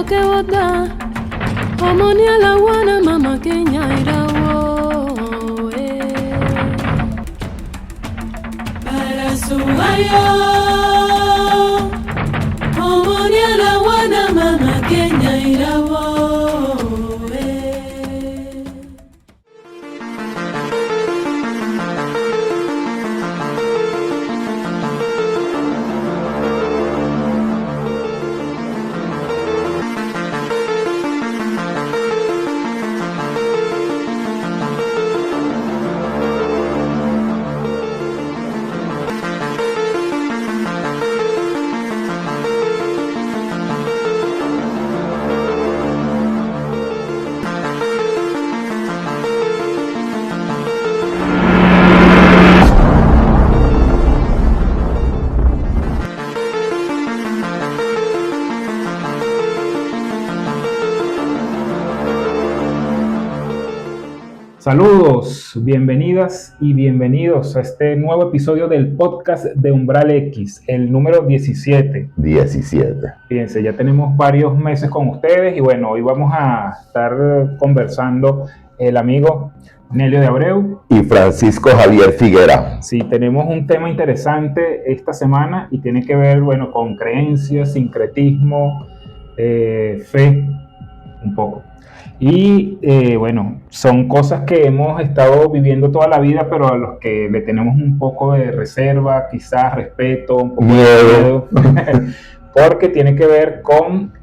que botar. Omonia la guana, mama Kenya irawo. Para su ayo. Omonia la guana, mama Kenya irawo. Saludos, bienvenidas y bienvenidos a este nuevo episodio del podcast de Umbral X, el número 17. 17. Fíjense, ya tenemos varios meses con ustedes y bueno, hoy vamos a estar conversando el amigo Nelio de Abreu y Francisco Javier Figuera. Sí, tenemos un tema interesante esta semana y tiene que ver, bueno, con creencias, sincretismo, fe, un poco. Y bueno, son cosas que hemos estado viviendo toda la vida, pero a los que le tenemos un poco de reserva, quizás respeto, un poco de miedo, porque tiene que ver con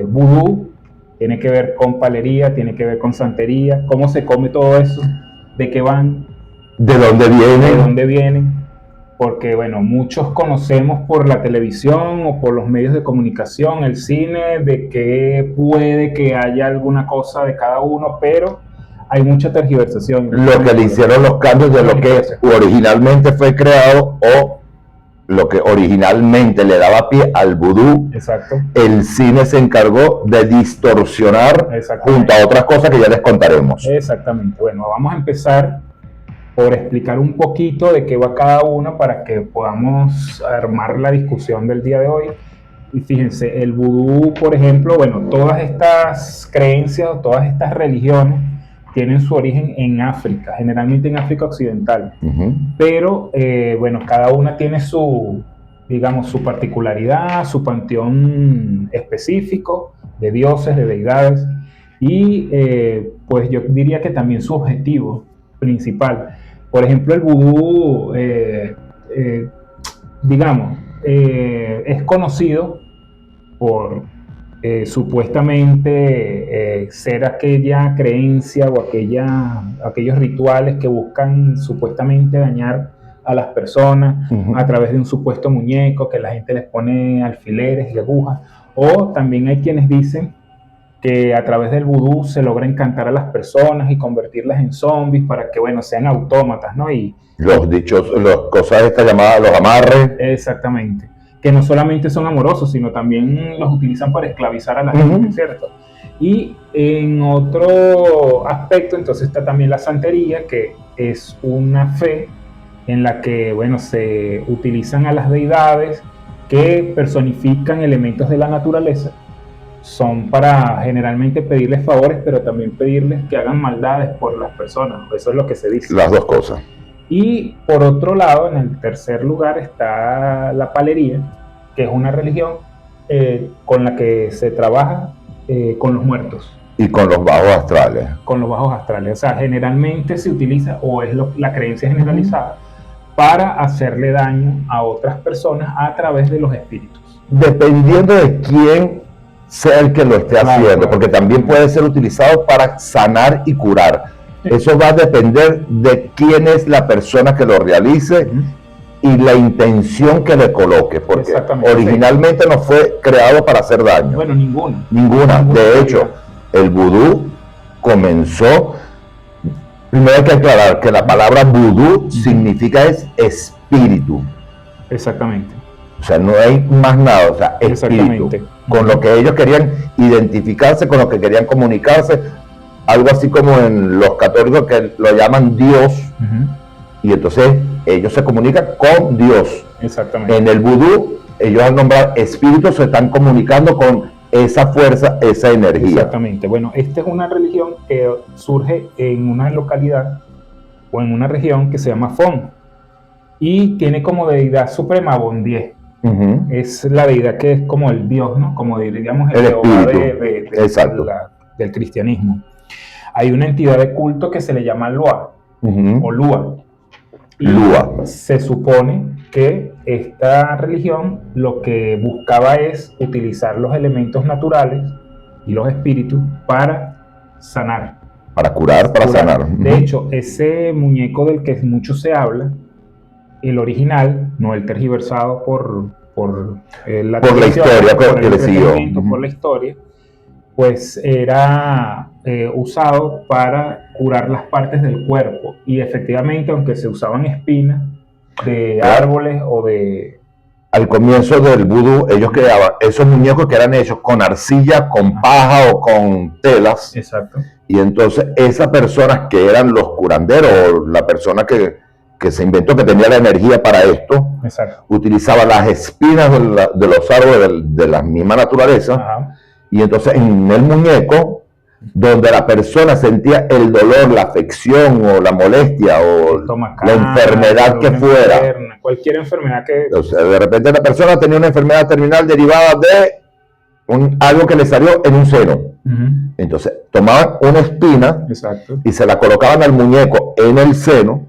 vudú, tiene que ver con palería, tiene que ver con santería, cómo se come todo eso, de qué van, de dónde vienen. Porque bueno, muchos conocemos por la televisión o por los medios de comunicación, el cine, de que puede que haya alguna cosa de cada uno, pero hay mucha tergiversación. Lo que le hicieron los cambios de lo que originalmente fue creado o lo que originalmente le daba pie al vudú. Exacto. El cine se encargó de distorsionar junto a otras cosas que ya les contaremos. Exactamente. Bueno, vamos a empezar por explicar un poquito de qué va cada uno para que podamos armar la discusión del día de hoy. Y fíjense, el vudú, por ejemplo, bueno, todas estas creencias, todas estas religiones tienen su origen en África, generalmente en África Occidental. Pero, bueno, cada una tiene su, digamos, su particularidad, su panteón específico de dioses, de deidades, y pues yo diría que también su objetivo principal. Por ejemplo, el vudú, digamos, es conocido por supuestamente ser aquella creencia o aquellos rituales que buscan supuestamente dañar a las personas a través de un supuesto muñeco que la gente les pone alfileres y agujas. O también hay quienes dicen que a través del vudú se logra encantar a las personas y convertirlas en zombies para que, bueno, sean autómatas, ¿no? Y los dichos, las cosas estas llamadas los amarres. Exactamente. Que no solamente son amorosos, sino también los utilizan para esclavizar a la gente, ¿cierto? Y en otro aspecto, entonces está también la santería, que es una fe en la que, bueno, se utilizan a las deidades que personifican elementos de la naturaleza. Son para generalmente pedirles favores, pero también pedirles que hagan maldades por las personas. Eso es lo que se dice. Las dos cosas. Y por otro lado, en el tercer lugar está la palería, que es una religión con la que se trabaja con los muertos. Y con los bajos astrales. Con los bajos astrales. O sea, generalmente se utiliza, o es la creencia generalizada, para hacerle daño a otras personas a través de los espíritus. Dependiendo de quién sea el que lo esté haciendo, porque también puede ser utilizado para sanar y curar. Eso va a depender de quién es la persona que lo realice y la intención que le coloque, porque originalmente no fue creado para hacer daño. Bueno, ninguna. De hecho, el vudú comenzó. Primero hay que aclarar que la palabra vudú significa es espíritu. Exactamente. O sea, no hay más nada, o sea, espíritu. Con lo que ellos querían identificarse, con lo que querían comunicarse, algo así como en los católicos que lo llaman Dios, y entonces ellos se comunican con Dios. Exactamente. En el vudú, ellos al nombrar espíritu se están comunicando con esa fuerza, esa energía. Exactamente. Bueno, esta es una religión que surge en una localidad o en una región que se llama Fon y tiene como deidad suprema a Bondié. Ujú. Es la deidad que es como el Dios, ¿no? Como diríamos El Jehová espíritu. Exacto. del cristianismo. Hay una entidad de culto que se le llama Lua Ujú. o Lua. Y Lua. se supone que esta religión lo que buscaba es utilizar los elementos naturales y los espíritus para sanar. Para curar, para sanar. De hecho, ese muñeco del que mucho se habla, el original, no el tergiversado por la historia por que el le siguió. entretenimiento, por la historia, pues era usado para curar las partes del cuerpo. Y efectivamente, aunque se usaban espinas de árboles o de... Al comienzo del vudú, ellos creaban esos muñecos que eran hechos con arcilla, con paja o con telas. Exacto. Y entonces esas personas que eran los curanderos, o la persona que se inventó, que tenía la energía para esto, Exacto. utilizaba las espinas de los árboles de la misma naturaleza. Ajá. Y entonces en el muñeco, donde la persona sentía el dolor, la afección o la molestia o la enfermedad que fuera, cualquier enfermedad que... o sea, de repente la persona tenía una enfermedad terminal derivada de algo que le salió en un seno. Uh-huh. Entonces tomaban una espina. Exacto. Y se la colocaban al muñeco en el seno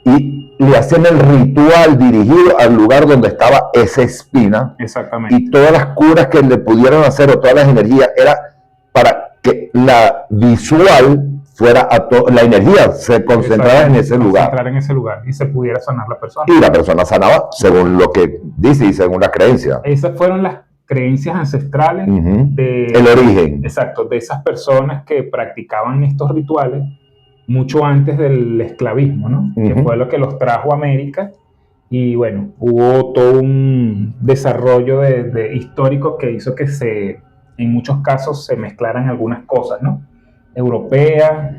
y le hacían el ritual dirigido al lugar donde estaba esa espina. Exactamente. Y todas las curas que le pudieron hacer o todas las energías era para que la visual fuera la energía se concentrara en ese lugar. Concentrar en ese lugar y se pudiera sanar la persona. Y la persona sanaba según lo que dice y según la creencia. Esas fueron las creencias ancestrales el origen. Exacto, de esas personas que practicaban estos rituales mucho antes del esclavismo, ¿no? Que fue lo que los trajo a América. Y bueno, hubo todo un desarrollo histórico que hizo que en muchos casos se mezclaran algunas cosas, ¿no? Europeas,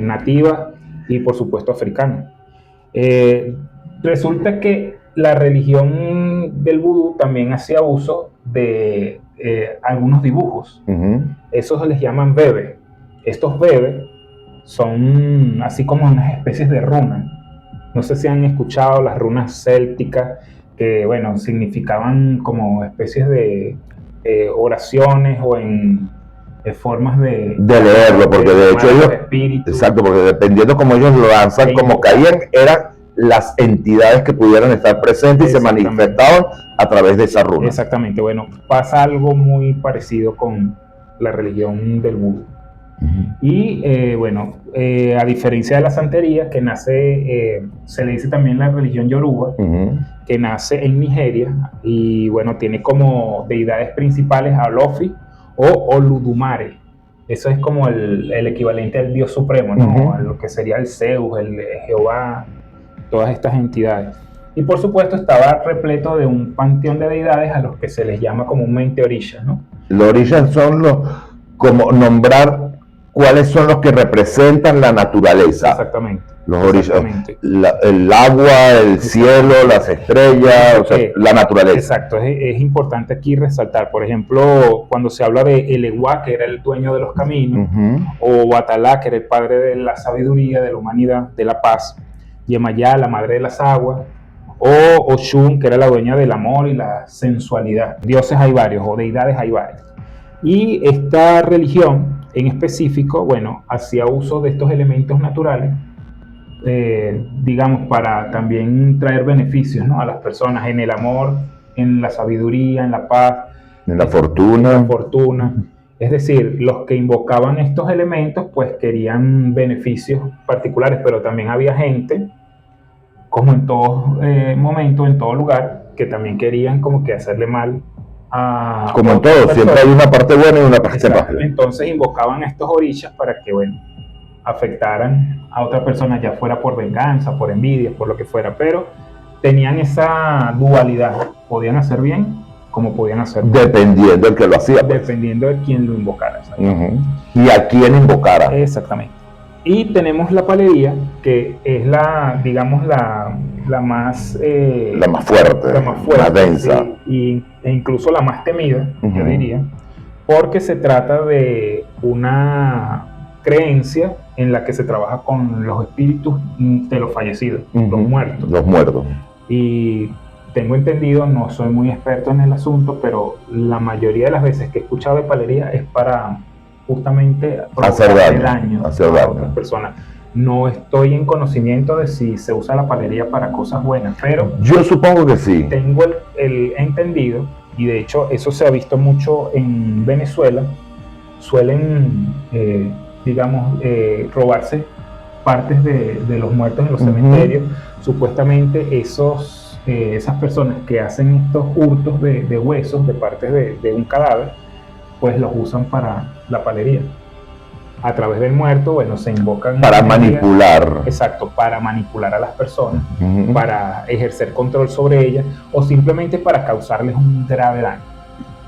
nativas y por supuesto africanas. Resulta que la religión del vudú también hacía uso de algunos dibujos. Esos se les llaman bebes. Estos bebes son así como unas especies de runas. No sé si han escuchado las runas célticas, que bueno, significaban como especies de oraciones o en formas de leerlo, porque de hecho ellos, espíritus. Exacto, porque dependiendo como ellos lo lanzan, como caían, eran las entidades que pudieran estar presentes y se manifestaban a través de esa runa. Exactamente, bueno, pasa algo muy parecido con la religión del vudú. Y bueno, a diferencia de la santería, que nace, se le dice también la religión yoruba, que nace en Nigeria y bueno, tiene como deidades principales a Olofi o Oludumare. Eso es como el equivalente al Dios supremo, ¿no? A lo que sería el Zeus, el Jehová, todas estas entidades. Y por supuesto estaba repleto de un panteón de deidades a los que se les llama comúnmente orishas, ¿no? Los orishas son como nombrar cuáles son los que representan la naturaleza. Exactamente. Los orishas, el agua, el cielo, las estrellas, o sea, la naturaleza. Exacto, es importante aquí resaltar, por ejemplo, cuando se habla de Eleguá, que era el dueño de los caminos, o Batalá, que era el padre de la sabiduría, de la humanidad, de la paz, Yemayá, la madre de las aguas, o Oshun, que era la dueña del amor y la sensualidad. Dioses hay varios, o deidades hay varios. Y esta religión en específico, bueno, hacía uso de estos elementos naturales, digamos, para también traer beneficios, ¿no? A las personas en el amor, en la sabiduría, en la paz, en la fortuna. En la fortuna. Es decir, los que invocaban estos elementos, pues querían beneficios particulares, pero también había gente, como en todo momento, en todo lugar, que también querían como que hacerle mal. Como en todo, siempre hay una parte buena y una parte mala. Entonces invocaban a estos orishas para que, bueno, afectaran a otra persona, ya fuera por venganza, por envidia, por lo que fuera, pero tenían esa dualidad, podían hacer bien como podían hacer mal. Dependiendo del que lo hacía. Dependiendo de quién lo invocara. Y a quién invocara. Exactamente. Y tenemos la palería, que es digamos, la más... la más fuerte, la más densa. Sí, e incluso la más temida, yo diría, porque se trata de una creencia en la que se trabaja con los espíritus de los fallecidos, los muertos. Los muertos. Y tengo entendido, no soy muy experto en el asunto, pero la mayoría de las veces que he escuchado de palería es para justamente hacer daño a otras personas. No estoy en conocimiento de si se usa la palería para cosas buenas, pero yo supongo que sí. Tengo el entendido, y de hecho eso se ha visto mucho en Venezuela. Suelen, robarse partes de los muertos en los cementerios. Supuestamente esas personas que hacen estos hurtos de huesos, de partes de un cadáver, pues los usan para la palería. A través del muerto, bueno, se invocan... Para manipular. Exacto, para manipular a las personas, para ejercer control sobre ellas, o simplemente para causarles un grave daño.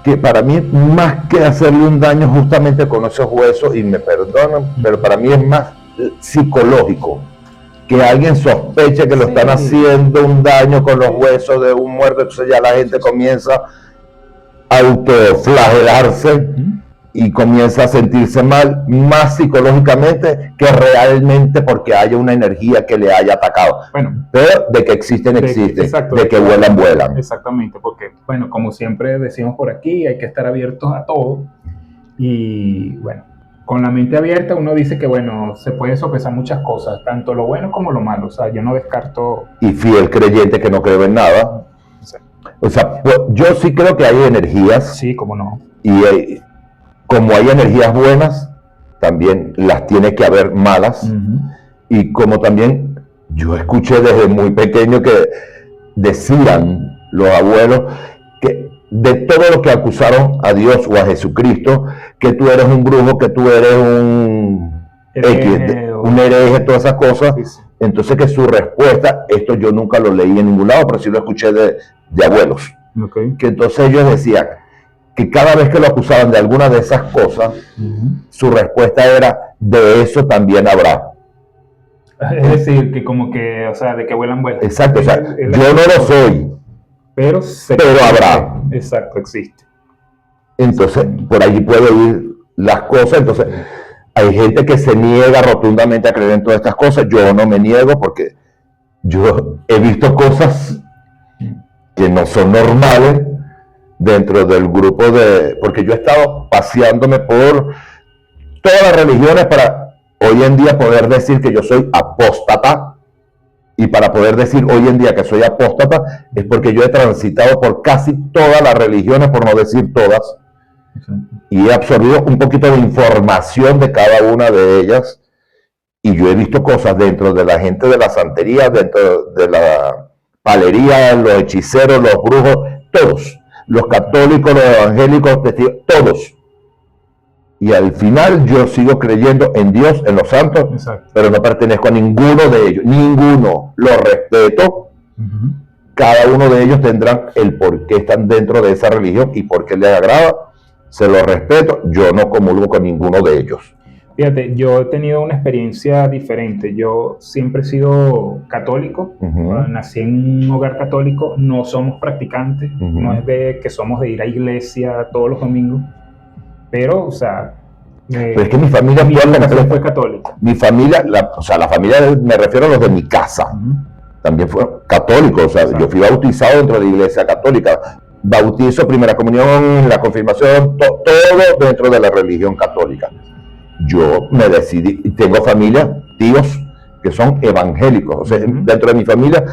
Que para mí, más que hacerle un daño justamente con esos huesos, y me perdonan, pero para mí es más psicológico. Que alguien sospeche que lo están haciendo un daño con los huesos de un muerto, entonces ya la gente comienza a autoflagelarse y comienza a sentirse mal, más psicológicamente que realmente porque haya una energía que le haya atacado. Bueno, pero de que existen, de que vuelan, vuelan. Exactamente, porque, bueno, como siempre decimos por aquí, hay que estar abiertos a todo. Y, bueno, con la mente abierta uno dice que, bueno, se puede sopesar muchas cosas, tanto lo bueno como lo malo. O sea, yo no descarto... Y fiel creyente que no creo en nada. Sí. O sea, yo sí creo que hay energías. Sí, cómo no. Y como hay energías buenas, también las tiene que haber malas. Y como también yo escuché desde muy pequeño que decían los abuelos que de todo lo que acusaron a Dios o a Jesucristo, que tú eres un brujo, que tú eres un hereje, todas esas cosas. Sí. Entonces que su respuesta, esto yo nunca lo leí en ningún lado, pero sí lo escuché de abuelos. Okay. Que entonces ellos decían que cada vez que lo acusaban de alguna de esas cosas, su respuesta era, de eso también habrá. Es decir, que como que, o sea, de que vuelan. Exacto, o sea, yo no lo soy, pero habrá. Exacto, existe. Entonces, por allí puede ir las cosas. Entonces, hay gente que se niega rotundamente a creer en todas estas cosas. Yo no me niego porque yo he visto cosas que no son normales dentro del grupo porque yo he estado paseándome por todas las religiones para hoy en día poder decir que yo soy apóstata, y para poder decir hoy en día que soy apóstata es porque yo he transitado por casi todas las religiones, por no decir todas, y he absorbido un poquito de información de cada una de ellas, y yo he visto cosas dentro de la gente de la santería, dentro de la palería, los hechiceros, los brujos, todos. Los católicos, los evangélicos, testigos, todos. Y al final yo sigo creyendo en Dios, en los santos, pero no pertenezco a ninguno de ellos. Ninguno. Los respeto. Cada uno de ellos tendrán el por qué están dentro de esa religión y por qué les agrada. Se los respeto. Yo no comulgo con ninguno de ellos. Fíjate, yo he tenido una experiencia diferente. Yo siempre he sido católico, nací en un hogar católico, no somos practicantes, no es de que somos de ir a iglesia todos los domingos, pero, o sea... pero es que mi familia fue católica. Mi familia, la familia, me refiero a los de mi casa, también fue católico, o sea, yo fui bautizado dentro de la iglesia católica. Bautizo, primera comunión, la confirmación, todo dentro de la religión católica. Yo me decidí, tengo familia, tíos que son evangélicos, o sea, dentro de mi familia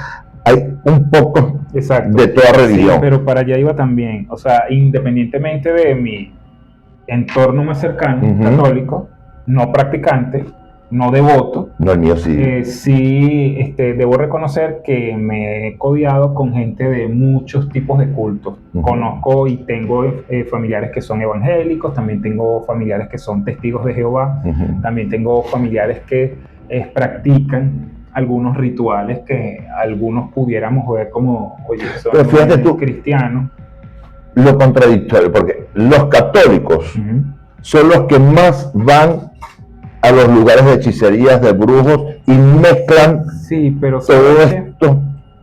hay un poco de toda religión. Sí, pero para allá iba también, o sea, independientemente de mi entorno más cercano, católico, no practicante, no devoto. No, el mío sí. Sí, debo reconocer que me he codiado con gente de muchos tipos de cultos. Conozco y tengo familiares que son evangélicos, también tengo familiares que son testigos de Jehová, también tengo familiares que practican algunos rituales que algunos pudiéramos ver como, oye, son cristianos. Lo contradictorio, porque los católicos son los que más van a los lugares de hechicerías, de brujos, y mezclan todo esto.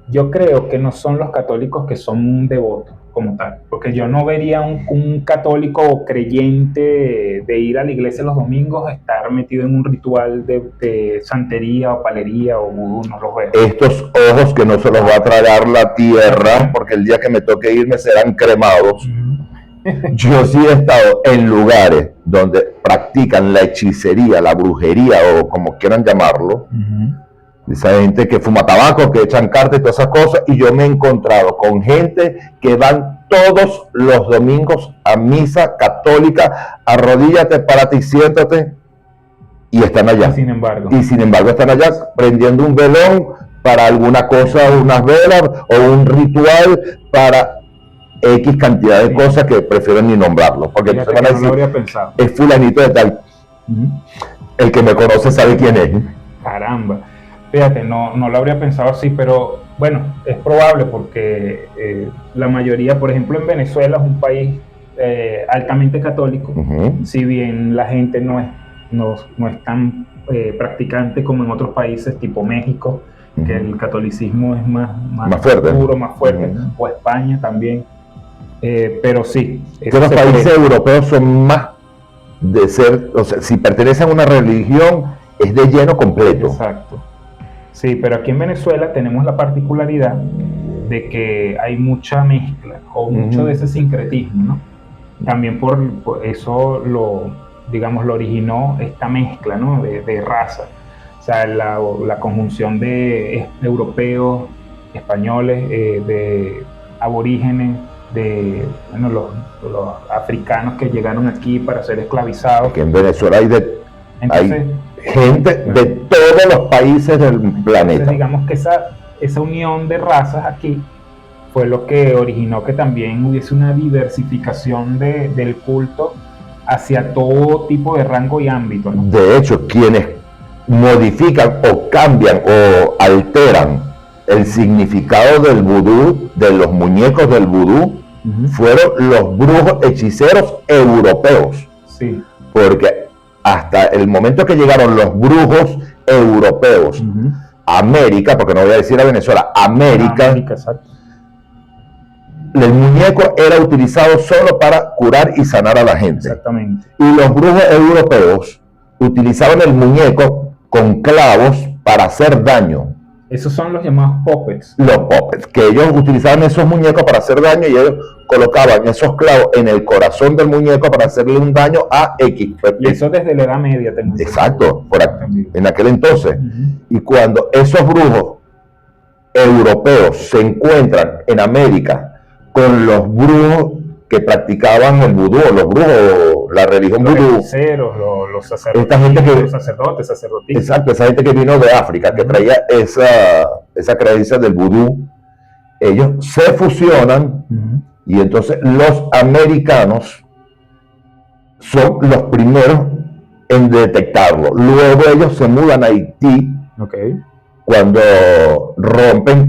Yo creo que no son los católicos que son devotos. como tal, porque yo no vería un católico creyente de ir a la iglesia los domingos estar metido en un ritual de santería o palería o vudú, no lo veo. Estos ojos que no se los va a tragar la tierra, porque el día que me toque irme serán cremados. Yo sí he estado en lugares donde practican la hechicería, la brujería o como quieran llamarlo. Esa gente que fuma tabaco, que echan cartas y todas esas cosas, y yo me he encontrado con gente que van todos los domingos a misa católica, arrodíllate, párate y siéntate, y están allá. Y sin embargo están allá prendiendo un velón para alguna cosa, unas velas o un ritual para X cantidad de cosas que prefieren ni nombrarlo, porque entonces van a decir, no lo habría pensado. Es fulanito de tal. El que me conoce sabe quién es. Caramba. Fíjate, no lo habría pensado así, pero bueno, es probable porque la mayoría, por ejemplo, en Venezuela es un país altamente católico, si bien la gente no es tan practicante como en otros países tipo México, que el catolicismo es más fuerte, puro, más fuerte, o España también, pero sí. Los países europeos son más de ser, o sea, si pertenecen a una religión, es de lleno completo. Exacto. Sí, pero aquí en Venezuela tenemos la particularidad de que hay mucha mezcla o mucho de ese sincretismo, ¿no? También por eso lo originó esta mezcla, ¿no? de raza. O sea, la conjunción de europeos, españoles, de aborígenes, de los africanos que llegaron aquí para ser esclavizados. Que en Venezuela hay gente de todos los países del planeta. Entonces, digamos que esa unión de razas aquí fue lo que originó que también hubiese una diversificación del culto hacia todo tipo de rango y ámbito, ¿no? De hecho, quienes modifican o cambian o alteran el significado del vudú, de los muñecos del vudú, fueron los brujos hechiceros europeos. Sí. Porque hasta el momento que llegaron los brujos europeos a América, porque no voy a decir a Venezuela, América, exacto. El muñeco era utilizado solo para curar y sanar a la gente. Exactamente. Y los brujos europeos utilizaban el muñeco con clavos para hacer daño. Esos son los llamados puppets. Los puppets, que ellos utilizaban esos muñecos para hacer daño y ellos colocaban esos clavos en el corazón del muñeco para hacerle un daño a X. Y eso desde la Edad Media. Exacto, en aquel entonces. Y cuando esos brujos europeos se encuentran en América con los brujos que practicaban el vudú, los brujos, la religión vudú, los sacerdotes, esta gente que, los sacerdotistas. Exacto, esa gente que vino de África, que traía esa creencia del vudú, ellos se fusionan y entonces los americanos son los primeros en detectarlo. Luego ellos se mudan a Haití cuando rompen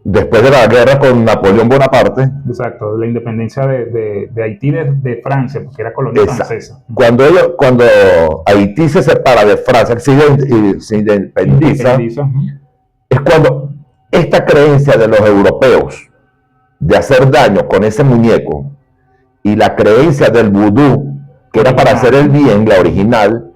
después de la guerra con Napoleón Bonaparte. Exacto, la independencia de Haití de Francia, porque era colonia francesa. Cuando Haití se separa de Francia, se independiza, es cuando esta creencia de los europeos de hacer daño con ese muñeco y la creencia del vudú, que era para hacer el bien, la original,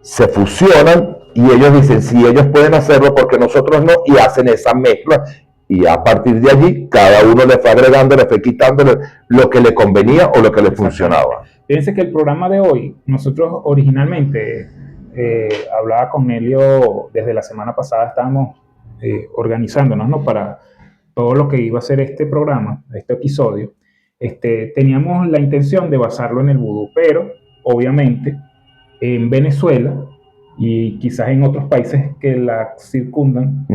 se fusionan. Y ellos dicen, si ellos pueden hacerlo, porque nosotros no, y hacen esa mezcla, y a partir de allí, cada uno le fue agregando, le fue quitando lo que le convenía o lo que le funcionaba. Fíjense que el programa de hoy, nosotros originalmente, hablaba con Helio desde la semana pasada, estábamos organizándonos, ¿no?, para todo lo que iba a ser este programa, este episodio. Teníamos la intención de basarlo en el vudú, pero obviamente en Venezuela y quizás en otros países que la circundan,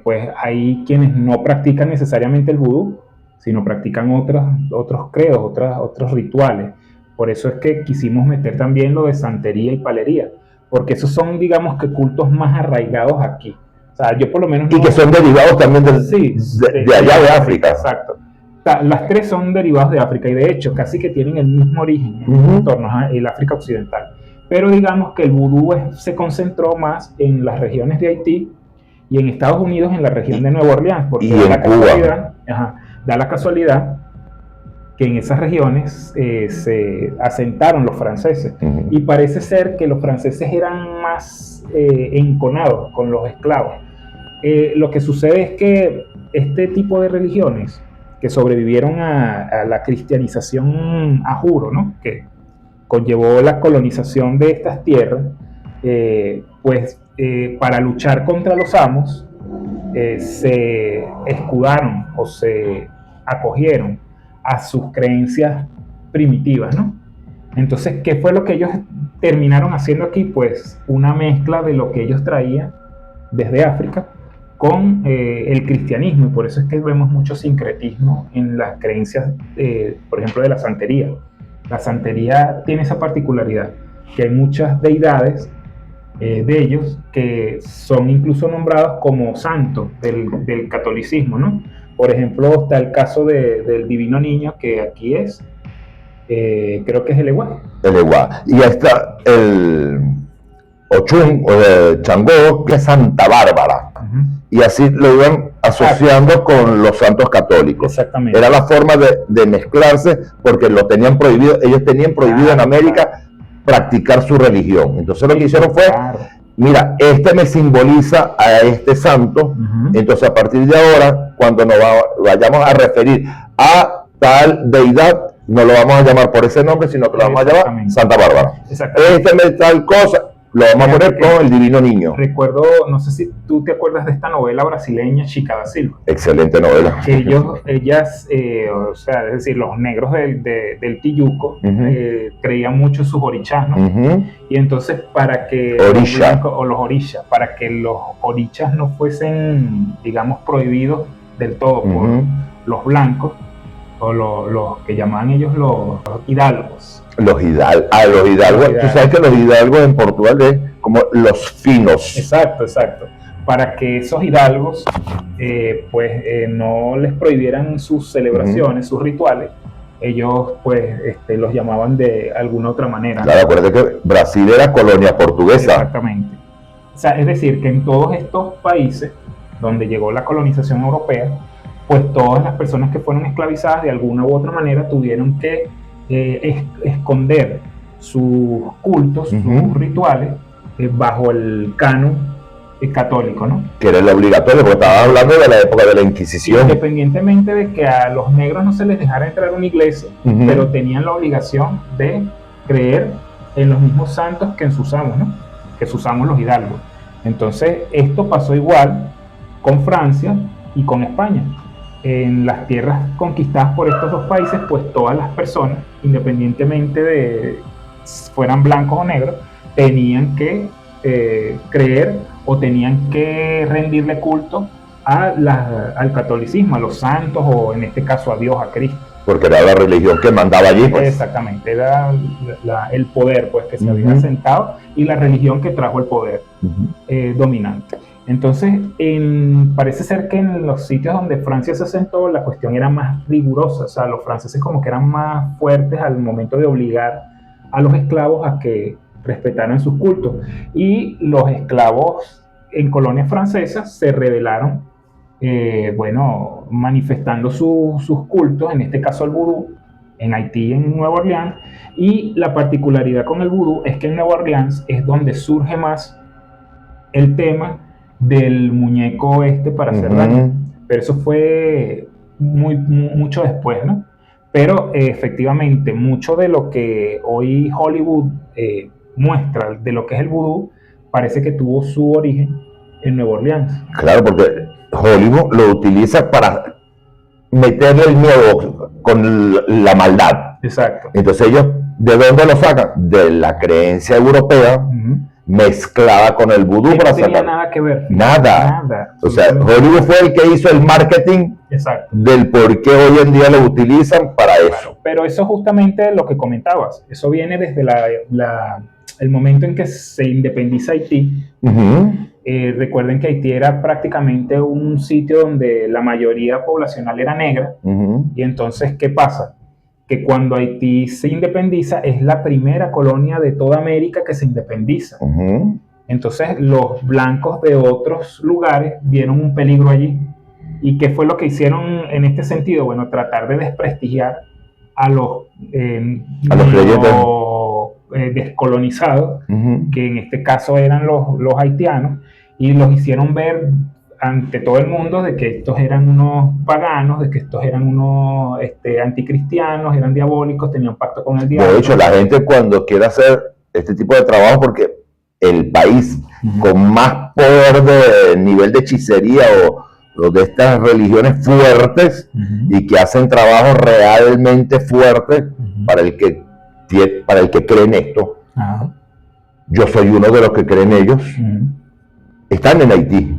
pues hay quienes no practican necesariamente el vudú, sino practican otros credos, otros rituales. Por eso es que quisimos meter también lo de santería y palería, porque esos son, digamos, que cultos más arraigados aquí. O sea, yo por lo menos... Y que son derivados también de allá de África. Exacto. O sea, las tres son derivados de África y de hecho casi que tienen el mismo origen en torno al África Occidental. Pero digamos que el vudú se concentró más en las regiones de Haití y en Estados Unidos en la región de Nueva Orleans, porque y en Cuba. Da la casualidad que en esas regiones se asentaron los franceses, y parece ser que los franceses eran más enconados con los esclavos. Lo que sucede es que este tipo de religiones que sobrevivieron a la cristianización a juro, ¿no?, que conllevó la colonización de estas tierras, para luchar contra los amos, se escudaron o se acogieron a sus creencias primitivas, ¿no? Entonces, ¿qué fue lo que ellos terminaron haciendo aquí? Pues una mezcla de lo que ellos traían desde África con el cristianismo, y por eso es que vemos mucho sincretismo en las creencias, por ejemplo, de la santería. La santería tiene esa particularidad, que hay muchas deidades de ellos que son incluso nombrados como santos del catolicismo, ¿no? Por ejemplo, está el caso del Divino Niño, que aquí es, creo que es el Eguá. El Eguá. Y ahí está el Ochun o el Changó, que es Santa Bárbara. Y así lo iban asociando con los santos católicos. Exactamente. Era la forma de mezclarse, porque lo tenían prohibido, ellos tenían prohibido en América practicar su religión. Entonces lo que hicieron fue, mira, este me simboliza a este santo, entonces a partir de ahora, cuando nos vayamos a referir a tal deidad, no lo vamos a llamar por ese nombre, sino que lo vamos a llamar Santa Bárbara. Este me tal cosa, lo vamos a poner con el Divino Niño. Recuerdo, no sé si tú te acuerdas de esta novela brasileña, Chica da Silva. Excelente novela. Que ellas, o sea, es decir, los negros del Tijuco creían mucho en sus orichas, ¿no? Y entonces para que los orichas, para que los orichas no fuesen, digamos, prohibidos del todo por los blancos, o los que llamaban ellos los hidalgos. Los hidalgos. Tú sabes que los hidalgos en Portugal es como los finos. Exacto. Para que esos hidalgos no les prohibieran sus celebraciones, sus rituales, ellos los llamaban de alguna otra manera. Claro, acuérdate que Brasil era colonia portuguesa. Exactamente. O sea, es decir, que en todos estos países donde llegó la colonización europea, pues todas las personas que fueron esclavizadas de alguna u otra manera tuvieron que esconder sus cultos, sus rituales, bajo el canon católico, ¿no? Que era el obligatorio, porque estaba hablando de la época de la Inquisición. Independientemente de que a los negros no se les dejara entrar a una iglesia, pero tenían la obligación de creer en los mismos santos que ensusamos, ¿no? Que ensusamos los hidalgos. Entonces, esto pasó igual con Francia y con España. En las tierras conquistadas por estos dos países, pues todas las personas, independientemente de fueran blancos o negros, tenían que creer o tenían que rendirle culto al catolicismo, a los santos, o en este caso a Dios, a Cristo. Porque era la religión que mandaba allí, pues. Exactamente, era el poder, pues, que se había asentado, y la religión que trajo el poder dominante. Entonces, parece ser que en los sitios donde Francia se asentó, la cuestión era más rigurosa. O sea, los franceses como que eran más fuertes al momento de obligar a los esclavos a que respetaran sus cultos. Y los esclavos en colonias francesas se rebelaron, manifestando sus cultos, en este caso el vudú, en Haití y en Nueva Orleans. Y la particularidad con el vudú es que en Nueva Orleans es donde surge más el tema del muñeco para hacer daño. Pero eso fue mucho después, ¿no? Pero efectivamente, mucho de lo que hoy Hollywood muestra de lo que es el vudú, parece que tuvo su origen en Nueva Orleans. Claro, porque Hollywood lo utiliza para meterle el miedo con la maldad. Exacto. Entonces ellos, ¿de dónde lo sacan? De la creencia europea, mezclada con el vudú. No tenía nada que ver. Nada. O sea, Hollywood fue el que hizo el marketing. Exacto. Del por qué hoy en día lo utilizan para eso. Pero eso es justamente lo que comentabas. Eso viene desde el momento en que se independiza Haití. Recuerden que Haití era prácticamente un sitio donde la mayoría poblacional era negra. Y entonces, ¿qué pasa? Que cuando Haití se independiza, es la primera colonia de toda América que se independiza. Entonces los blancos de otros lugares vieron un peligro allí. ¿Y qué fue lo que hicieron en este sentido? Bueno, tratar de desprestigiar a los creyentes descolonizados, que en este caso eran los haitianos, y los hicieron ver ante todo el mundo de que estos eran unos paganos, de que estos eran unos anticristianos, eran diabólicos, tenían pacto con el diablo. De hecho, la gente cuando quiere hacer este tipo de trabajo, porque el país con más poder de nivel de hechicería o de estas religiones fuertes y que hacen trabajos realmente fuertes para el que cree en esto. Yo soy uno de los que creen ellos. Están en Haití.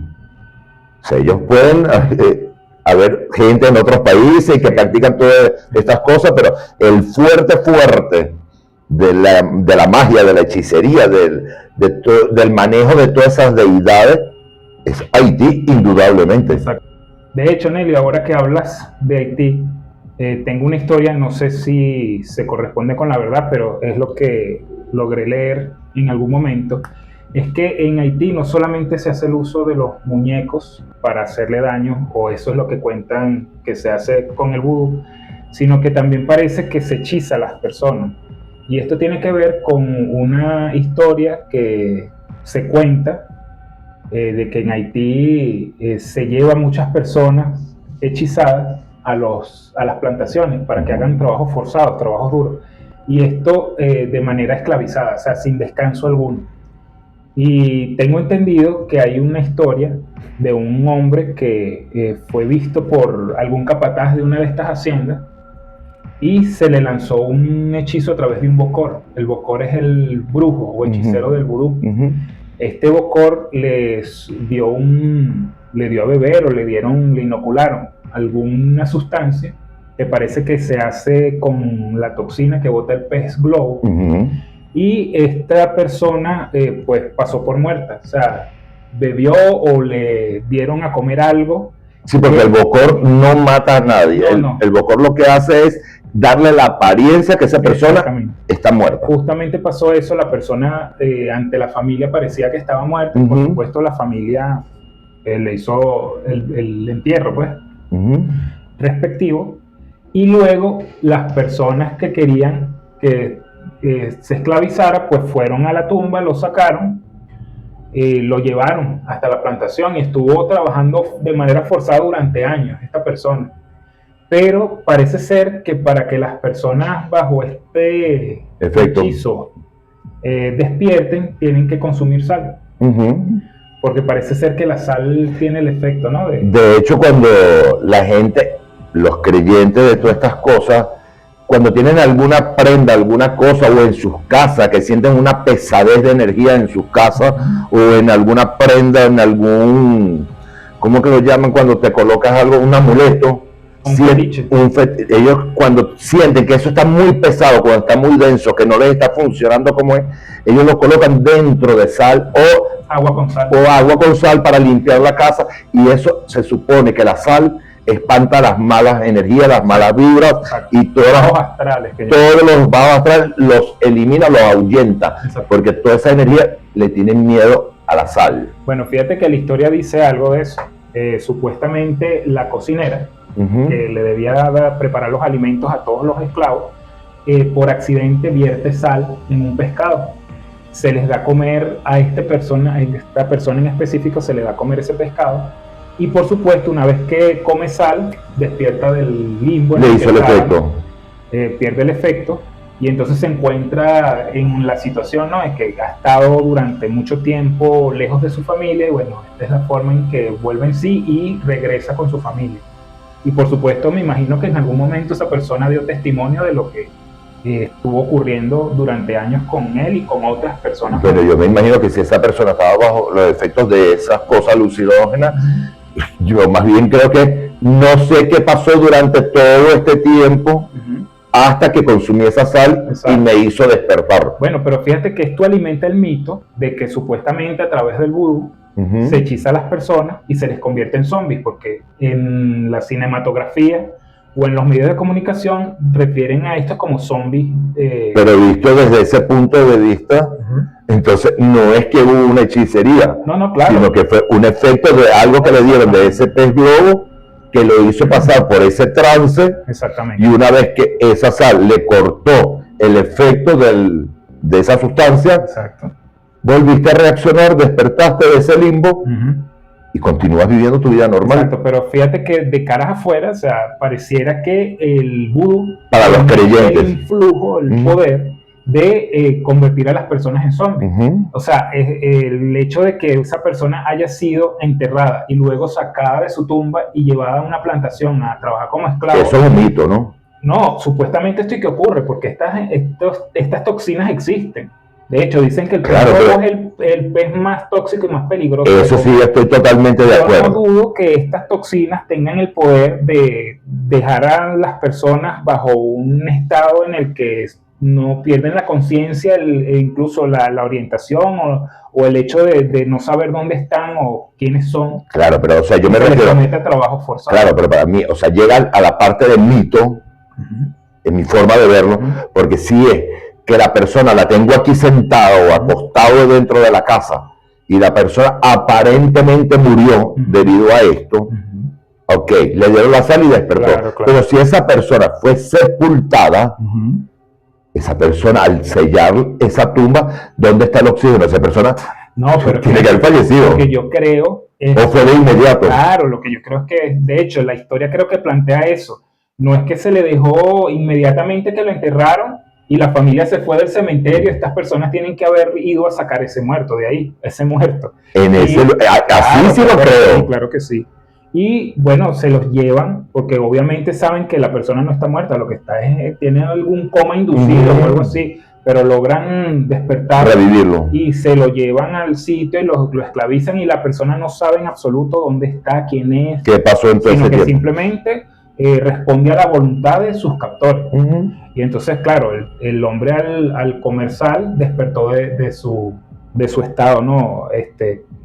O sea, ellos pueden haber gente en otros países que practican todas estas cosas, pero el fuerte de la magia, de la hechicería, del manejo de todas esas deidades, es Haití, indudablemente. Exacto. De hecho, Nelly, ahora que hablas de Haití, tengo una historia, no sé si se corresponde con la verdad, pero es lo que logré leer en algún momento. Es que en Haití no solamente se hace el uso de los muñecos para hacerle daño, o eso es lo que cuentan que se hace con el vudú, sino que también parece que se hechiza a las personas. Y esto tiene que ver con una historia que se cuenta de que en Haití se lleva a muchas personas hechizadas a las plantaciones para que hagan trabajos forzados, trabajos duros. Y esto de manera esclavizada, o sea, sin descanso alguno. Y tengo entendido que hay una historia de un hombre que fue visto por algún capataz de una de estas haciendas y se le lanzó un hechizo a través de un bokor. El bokor es el brujo o hechicero del vudú. Este bokor le dio a beber o le inocularon alguna sustancia que parece que se hace con la toxina que bota el pez globo. Y esta persona pues pasó por muerta, o sea, bebió o le dieron a comer algo. Sí, porque el bokor no mata a nadie. El bokor lo que hace es darle la apariencia que esa persona está muerta. Justamente pasó eso, la persona ante la familia parecía que estaba muerta, y por supuesto la familia le hizo el entierro pues respectivo, y luego las personas que querían que se esclavizara pues fueron a la tumba, lo sacaron, lo llevaron hasta la plantación y estuvo trabajando de manera forzada durante años esta persona. Pero parece ser que para que las personas bajo este hechizo despierten, tienen que consumir sal. Porque parece ser que la sal tiene el efecto, ¿no? De hecho, cuando la gente, los creyentes de todas estas cosas, cuando tienen alguna prenda, alguna cosa, o en sus casas, que sienten una pesadez de energía en sus casas, o en alguna prenda, en algún, ¿cómo que lo llaman cuando te colocas algo? Un amuleto. Ellos cuando sienten que eso está muy pesado, cuando está muy denso, que no les está funcionando como es, ellos lo colocan dentro de sal o agua con sal para limpiar la casa, y eso se supone que la sal espanta las malas energías, las malas vibras. Exacto. Y todos los bajos astrales los elimina, los ahuyenta. Exacto. Porque toda esa energía le tienen miedo a la sal. Bueno, fíjate que la historia dice algo de eso. Supuestamente la cocinera que le debía preparar los alimentos a todos los esclavos, por accidente vierte sal en un pescado. Se les da a comer a esta persona en específico, se le da a comer ese pescado, y por supuesto una vez que come sal despierta del limbo, le hizo el efecto, pierde el efecto, y entonces se encuentra en la situación, ¿no?, en que ha estado durante mucho tiempo lejos de su familia, y bueno, esta es la forma en que vuelve en sí y regresa con su familia. Y por supuesto me imagino que en algún momento esa persona dio testimonio de lo que estuvo ocurriendo durante años con él y con otras personas. Pero yo me imagino que si esa persona estaba bajo los efectos de esas cosas alucinógenas, yo más bien creo que no sé qué pasó durante todo este tiempo hasta que consumí esa sal. Exacto. Y me hizo despertar. Bueno, pero fíjate que esto alimenta el mito de que supuestamente a través del vudú se hechiza a las personas y se les convierte en zombies, porque en la cinematografía o en los medios de comunicación refieren a esto como zombies. Pero visto desde ese punto de vista, Entonces, no es que hubo una hechicería, No, claro. sino que fue un efecto de algo que le dieron de ese pez globo que lo hizo pasar por ese trance. Exactamente. Y una vez que esa sal le cortó el efecto de esa sustancia, Exacto. volviste a reaccionar, despertaste de ese limbo y continúas viviendo tu vida normal. Exacto, pero fíjate que de caras afuera, o sea, pareciera que el vudú Para los creyentes, el influjo, el poder de convertir a las personas en zombies. O sea, el hecho de que esa persona haya sido enterrada y luego sacada de su tumba y llevada a una plantación a trabajar como esclavo. Eso es un mito, ¿no? No, supuestamente esto y que ocurre, porque estas toxinas existen. De hecho, dicen que el pez globo es el pez más tóxico y más peligroso. Eso sí, estoy totalmente de acuerdo. Yo no dudo que estas toxinas tengan el poder de dejar a las personas bajo un estado en el que no pierden la conciencia, incluso la orientación o el hecho de no saber dónde están o quiénes son. Claro, pero o sea, yo me refiero a trabajo forzado. Claro, pero para mí, o sea, llega a la parte del mito, en mi forma de verlo, porque si es que la persona la tengo aquí sentado o acostado dentro de la casa y la persona aparentemente murió debido a esto, ok, le dieron la sal y despertó. Claro. Pero si esa persona fue sepultada, esa persona al sellar esa tumba, ¿dónde está el oxígeno? Esa persona tiene que haber fallecido. Lo que yo creo o fue de inmediato. Claro, lo que yo creo es que, de hecho, la historia creo que plantea eso. No es que se le dejó inmediatamente que lo enterraron y la familia se fue del cementerio. Estas personas tienen que haber ido a sacar ese muerto de ahí, ese muerto. Así sí lo creo. Sí, claro que sí. Y bueno, se los llevan porque obviamente saben que la persona no está muerta, lo que está es, tiene algún coma inducido o algo así, pero logran despertar, revivirlo, y se lo llevan al sitio y lo esclavizan y la persona no sabe en absoluto dónde está, quién es, qué pasó en todo ese tiempo. Simplemente responde a la voluntad de sus captores. Y entonces, claro, el hombre al comer sal despertó de su estado, ¿no?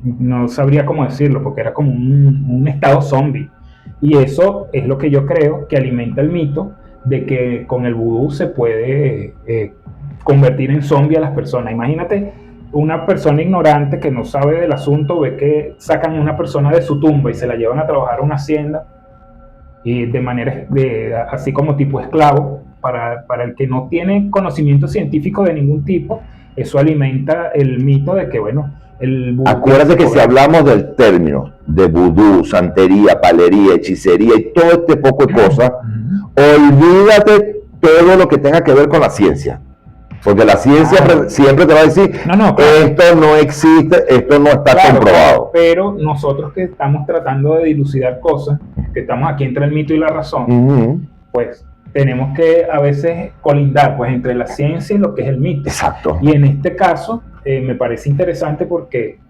No sabría cómo decirlo, porque era como un estado zombie. Y eso es lo que yo creo que alimenta el mito de que con el vudú se puede convertir en zombie a las personas. Imagínate una persona ignorante que no sabe del asunto, ve que sacan a una persona de su tumba y se la llevan a trabajar a una hacienda, y de manera así como tipo esclavo, para el que no tiene conocimiento científico de ningún tipo. Eso alimenta el mito de que, bueno, el vudú... Acuérdate que si hablamos del término de vudú, santería, palería, hechicería y todo este poco de cosas, olvídate todo lo que tenga que ver con la ciencia. Porque la ciencia siempre te va a decir, esto no existe, esto no está comprobado. Pero nosotros que estamos tratando de dilucidar cosas, que estamos aquí entre el mito y la razón, pues tenemos que a veces colindar pues entre la ciencia y lo que es el mito. Exacto. Y en este caso me parece interesante porque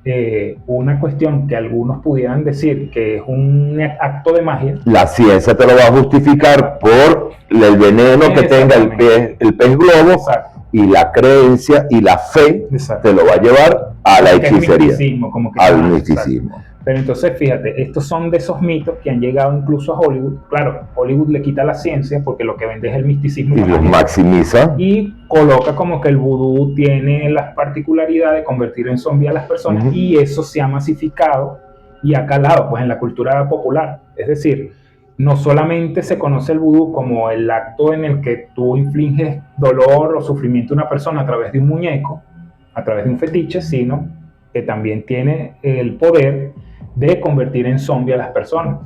una cuestión que algunos pudieran decir que es un acto de magia, la ciencia te lo va a justificar por el veneno que tenga el pez globo. Exacto. Y la creencia y la fe te lo va a llevar a la hechicería, al misticismo. Pero entonces, fíjate, estos son de esos mitos que han llegado incluso a Hollywood. Claro, Hollywood le quita la ciencia porque lo que vende es el misticismo. Y los maximiza. Y coloca como que el vudú tiene la particularidad de convertir en zombie a las personas, y eso se ha masificado y ha calado pues en la cultura popular. Es decir, no solamente se conoce el vudú como el acto en el que tú infliges dolor o sufrimiento a una persona a través de un muñeco, a través de un fetiche, sino que también tiene el poder de convertir en zombie a las personas.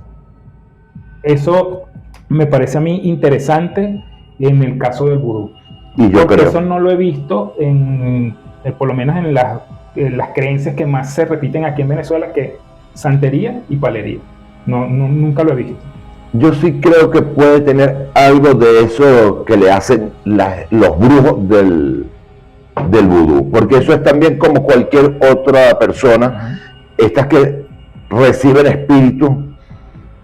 Eso me parece a mí interesante en el caso del vudú. Y yo creo. Eso no lo he visto por lo menos en las creencias que más se repiten aquí en Venezuela, que santería y palería. Nunca lo he visto. Yo sí creo que puede tener algo de eso que le hacen los brujos del vudú, porque eso es también como cualquier otra persona, estas que reciben espíritu,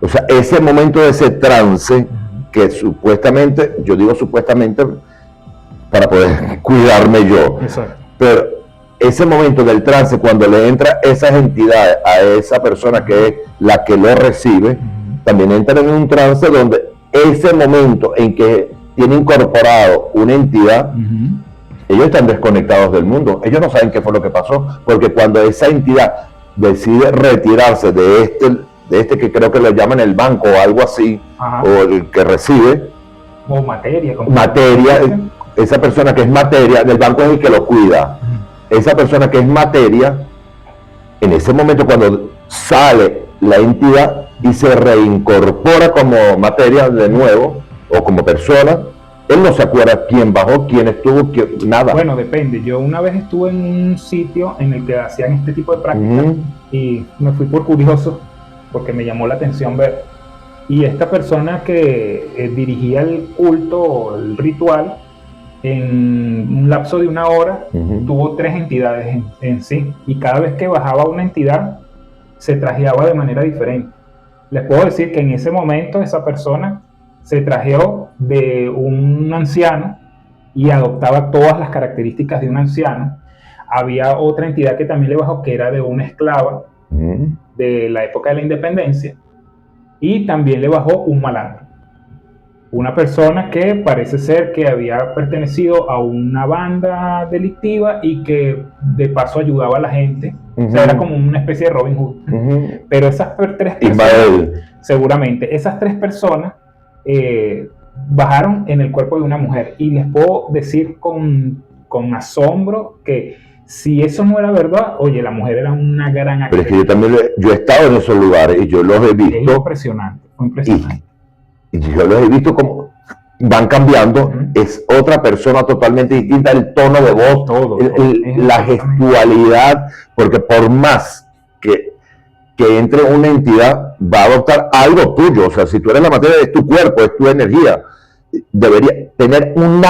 o sea, ese momento de ese trance que supuestamente, yo digo supuestamente para poder cuidarme yo. Exacto. Pero ese momento del trance, cuando le entra esas entidades a esa persona que es la que lo recibe, también entra en un trance donde ese momento en que tiene incorporado una entidad, ellos están desconectados del mundo, ellos no saben qué fue lo que pasó, porque cuando esa entidad decide retirarse de este que creo que lo llaman el banco o algo así, Ajá. o el que recibe O materia. esa persona que es materia, del banco es el que lo cuida, esa persona que es materia, en ese momento cuando sale la entidad y se reincorpora como materia de nuevo, o como persona, él no se acuerda quién bajó, quién estuvo, nada. Bueno, depende. Yo una vez estuve en un sitio en el que hacían este tipo de prácticas y me fui por curioso porque me llamó la atención ver. Y esta persona que dirigía el culto o el ritual, en un lapso de 1 hora, tuvo 3 entidades en sí. Y cada vez que bajaba una entidad, se trajeaba de manera diferente. Les puedo decir que en ese momento esa persona se trajeó de un anciano y adoptaba todas las características de un anciano. Había otra entidad que también le bajó, que era de una esclava de la época de la independencia, y también le bajó un malandro, una persona que parece ser que había pertenecido a una banda delictiva y que de paso ayudaba a la gente. O sea, era como una especie de Robin Hood. Pero esas 3 personas, seguramente, esas 3 personas bajaron en el cuerpo de una mujer, y les puedo decir con asombro que si eso no era verdad, oye, la mujer era una gran actriz. Pero es que yo también yo he estado en esos lugares y yo los he visto. Es impresionante, fue impresionante. Y yo los he visto como van cambiando, es otra persona totalmente distinta, el tono de voz, todo, la gestualidad, porque por más que entre una entidad, va a adoptar algo tuyo. O sea, si tú eres la materia, es tu cuerpo, es tu energía. Debería tener un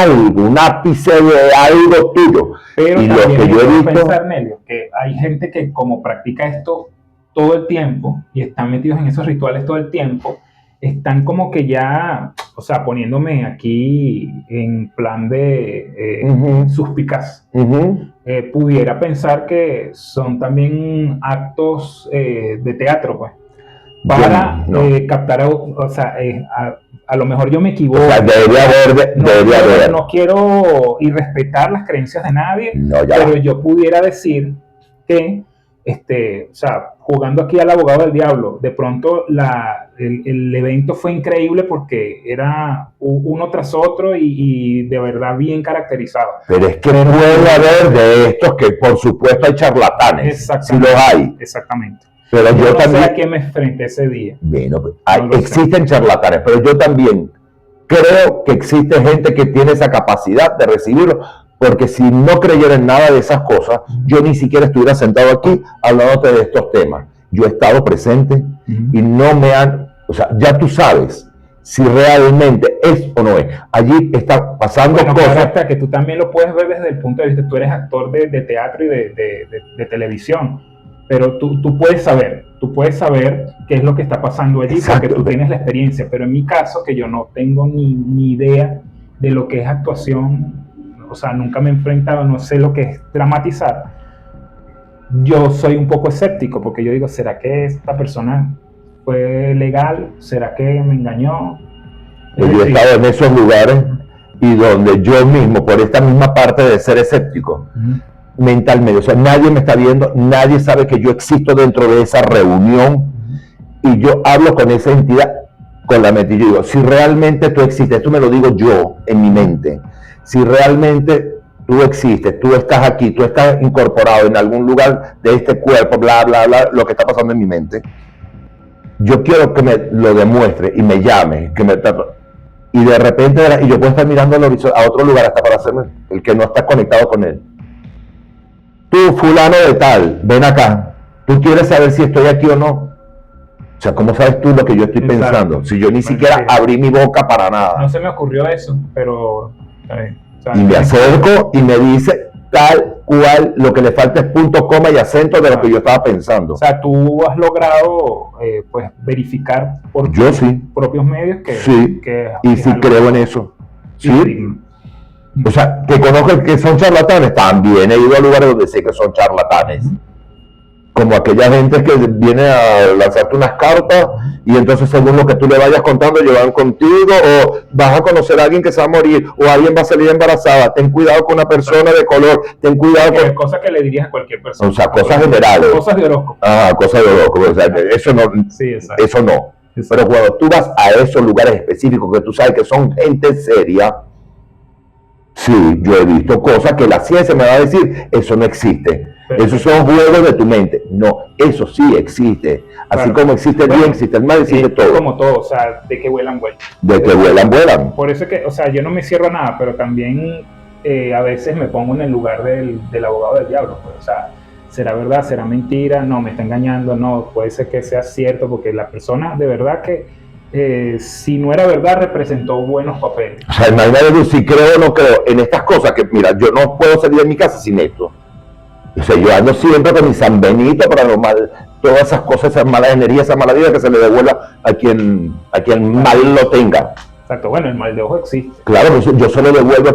ápice de algo tuyo. Pero y también lo que yo he visto, pensar, Nelio, que hay gente que como practica esto todo el tiempo y están metidos en esos rituales todo el tiempo, están como que ya, o sea, poniéndome aquí en plan de suspicaz, pudiera pensar que son también actos de teatro, pues, para captar, o sea, a lo mejor yo me equivoco. O sea, debería haber. No quiero irrespetar las creencias de nadie, pero yo pudiera decir que, o sea, jugando aquí al abogado del diablo, de pronto el evento fue increíble porque era uno tras otro y de verdad bien caracterizado. Pero es que puede haber de estos que por supuesto hay charlatanes, si los hay. Exactamente. Pero yo no también sé a qué me enfrenté ese día. Bueno, existen charlatanes, pero yo también creo que existe gente que tiene esa capacidad de recibirlo, porque si no creyera en nada de esas cosas, yo ni siquiera estuviera sentado aquí hablándote de estos temas. Yo he estado presente y no me han, o sea, ya tú sabes si realmente es o no es. Allí está pasando cosas. Hasta que tú también lo puedes ver desde el punto de vista, tú eres actor de teatro y de televisión, pero tú puedes saber qué es lo que está pasando allí. Exacto. Porque tú tienes la experiencia, pero en mi caso, que yo no tengo ni idea de lo que es actuación, o sea, nunca me he enfrentado, no sé lo que es dramatizar, yo soy un poco escéptico, porque yo digo, ¿será que esta persona fue legal? ¿Será que me engañó? Pues yo he estado en esos lugares y donde yo mismo, por esta misma parte de ser escéptico, mentalmente, o sea, nadie me está viendo, nadie sabe que yo existo dentro de esa reunión, y yo hablo con esa entidad con la mente y yo digo, si realmente tú existes, esto me lo digo yo en mi mente, si realmente tú existes, tú estás aquí, tú estás incorporado en algún lugar de este cuerpo, bla, bla, bla, lo que está pasando en mi mente, yo quiero que me lo demuestre y me llame, y de repente, y yo puedo estar mirando al horizonte, a otro lugar hasta para hacerme el que no está conectado con él. Tú, fulano de tal, ven acá, tú quieres saber si estoy aquí o no. O sea, ¿cómo sabes tú lo que yo estoy pensando? Si yo ni siquiera abrí mi boca para nada. No se me ocurrió eso, pero... y me acerco y me dice tal cual, lo que le falta es punto, coma y acento de lo que yo estaba pensando. O sea, tú has logrado pues verificar por tus propios medios que... Sí, y sí creo en eso. Sí. O sea, que conozco que son charlatanes, también he ido a lugares donde sé que son charlatanes. Como aquella gente que viene a lanzarte unas cartas y entonces según lo que tú le vayas contando llevan contigo, o vas a conocer a alguien que se va a morir, o alguien va a salir embarazada. Ten cuidado con una persona de color, ten cuidado con... Cosas que le dirías a cualquier persona. O sea, cosas generales. Cosas de horóscopo. Cosas de horóscopo. O sea, eso no. Sí, exacto. Eso no. Exacto. Pero cuando tú vas a esos lugares específicos que tú sabes que son gente seria, sí, yo he visto cosas que la ciencia me va a decir, eso no existe. Esos son juegos de tu mente. No, eso sí existe. Así como existe el bien, existe el mal, existe todo. Como todo, o sea, de que vuelan, vuelan. De que vuelan, vuelan. Por eso es que, o sea, yo no me cierro a nada, pero también a veces me pongo en el lugar del abogado del diablo. Pues, o sea, ¿será verdad? ¿Será mentira? No, me está engañando. No, puede ser que sea cierto, porque la persona de verdad que si no era verdad, representó buenos papeles. O sea, imagínate si creo o no creo en estas cosas, que mira, yo no puedo salir de mi casa sin esto. O sea, yo ando siempre con mi San Benito para lo mal, todas esas cosas, esas malas energías, esa mala vida que se le devuelva a quien mal lo tenga. Exacto, bueno, el mal de ojo existe. Claro, yo solo devuelvo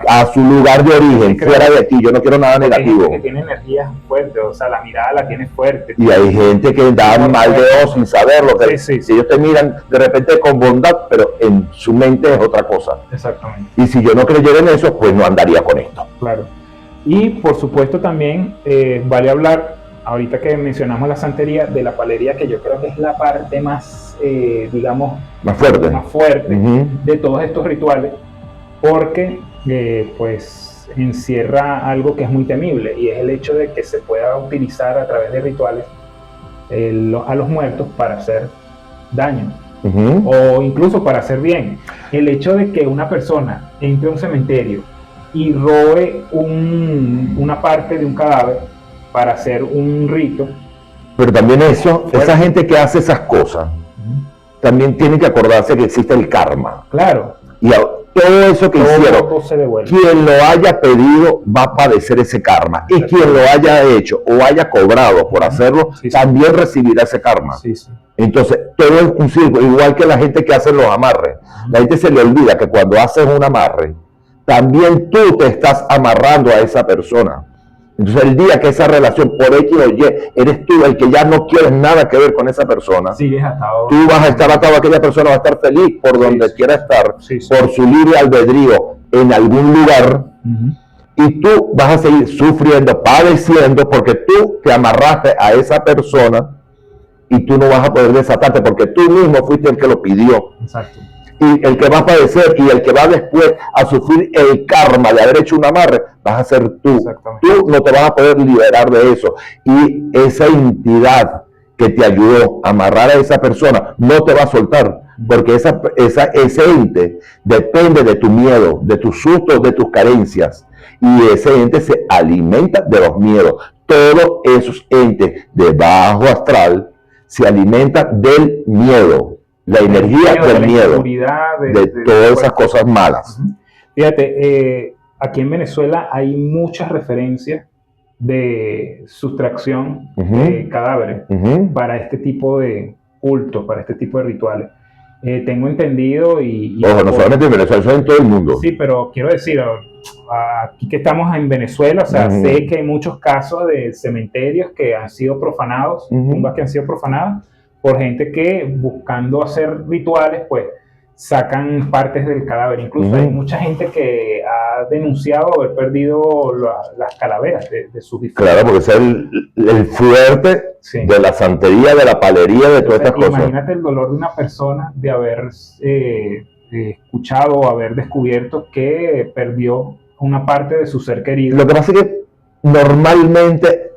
a su lugar de origen, fuera de aquí, yo no quiero nada negativo. Hay gente que tiene energías fuertes, o sea, la mirada la tiene fuerte. Y hay gente que da mal de ojo sin saberlo, que si ellos te miran de repente con bondad, pero en su mente es otra cosa. Exactamente. Y si yo no creyera en eso, pues no andaría con esto. Claro. Y por supuesto también vale hablar, ahorita que mencionamos la santería, de la palería, que yo creo que es la parte más, digamos, más fuerte de todos estos rituales, porque pues encierra algo que es muy temible, y es el hecho de que se pueda utilizar a través de rituales a los muertos para hacer daño. O incluso para hacer bien. El hecho de que una persona entre a un cementerio y robe una parte de un cadáver para hacer un rito. Pero también esa gente que hace esas cosas, también tiene que acordarse que existe el karma. Claro. Y todo eso que hicieron, quien lo haya pedido va a padecer ese karma. Y quien lo haya hecho o haya cobrado por hacerlo, también recibirá ese karma. Entonces, todo es un círculo, igual que la gente que hace los amarres. La gente se le olvida que cuando haces un amarre, también tú te estás amarrando a esa persona. Entonces el día que esa relación por X o Y, eres tú el que ya no quieres nada que ver con esa persona, tú vas a estar atado a aquella persona, va a estar feliz por donde quiera estar, por su libre albedrío en algún lugar, y tú vas a seguir sufriendo, padeciendo, porque tú te amarraste a esa persona y tú no vas a poder desatarte porque tú mismo fuiste el que lo pidió. Exacto. Y el que va a padecer y el que va después a sufrir el karma de haber hecho un amarre, vas a ser tú. Tú no te vas a poder liberar de eso. Y esa entidad que te ayudó a amarrar a esa persona no te va a soltar, porque ese ente depende de tu miedo, de tus sustos, de tus carencias. Y ese ente se alimenta de los miedos. Todos esos entes de bajo astral se alimentan del miedo. La energía del miedo, de todas esas cosas malas. Fíjate, aquí en Venezuela hay muchas referencias de sustracción de cadáveres para este tipo de cultos, para este tipo de rituales. Tengo entendido Ojo, no solamente en Venezuela, eso es en todo el mundo. Sí, pero quiero decir, aquí que estamos en Venezuela, o sea, sé que hay muchos casos de cementerios que han sido profanados, tumbas que han sido profanadas, por gente que buscando hacer rituales, pues sacan partes del cadáver. Incluso hay mucha gente que ha denunciado haber perdido las calaveras de sus difuntos. Claro, porque ese es el fuerte de la santería, de la palería, de todas estas cosas. Imagínate el dolor de una persona de haber escuchado o haber descubierto que perdió una parte de su ser querido. Lo que pasa es que normalmente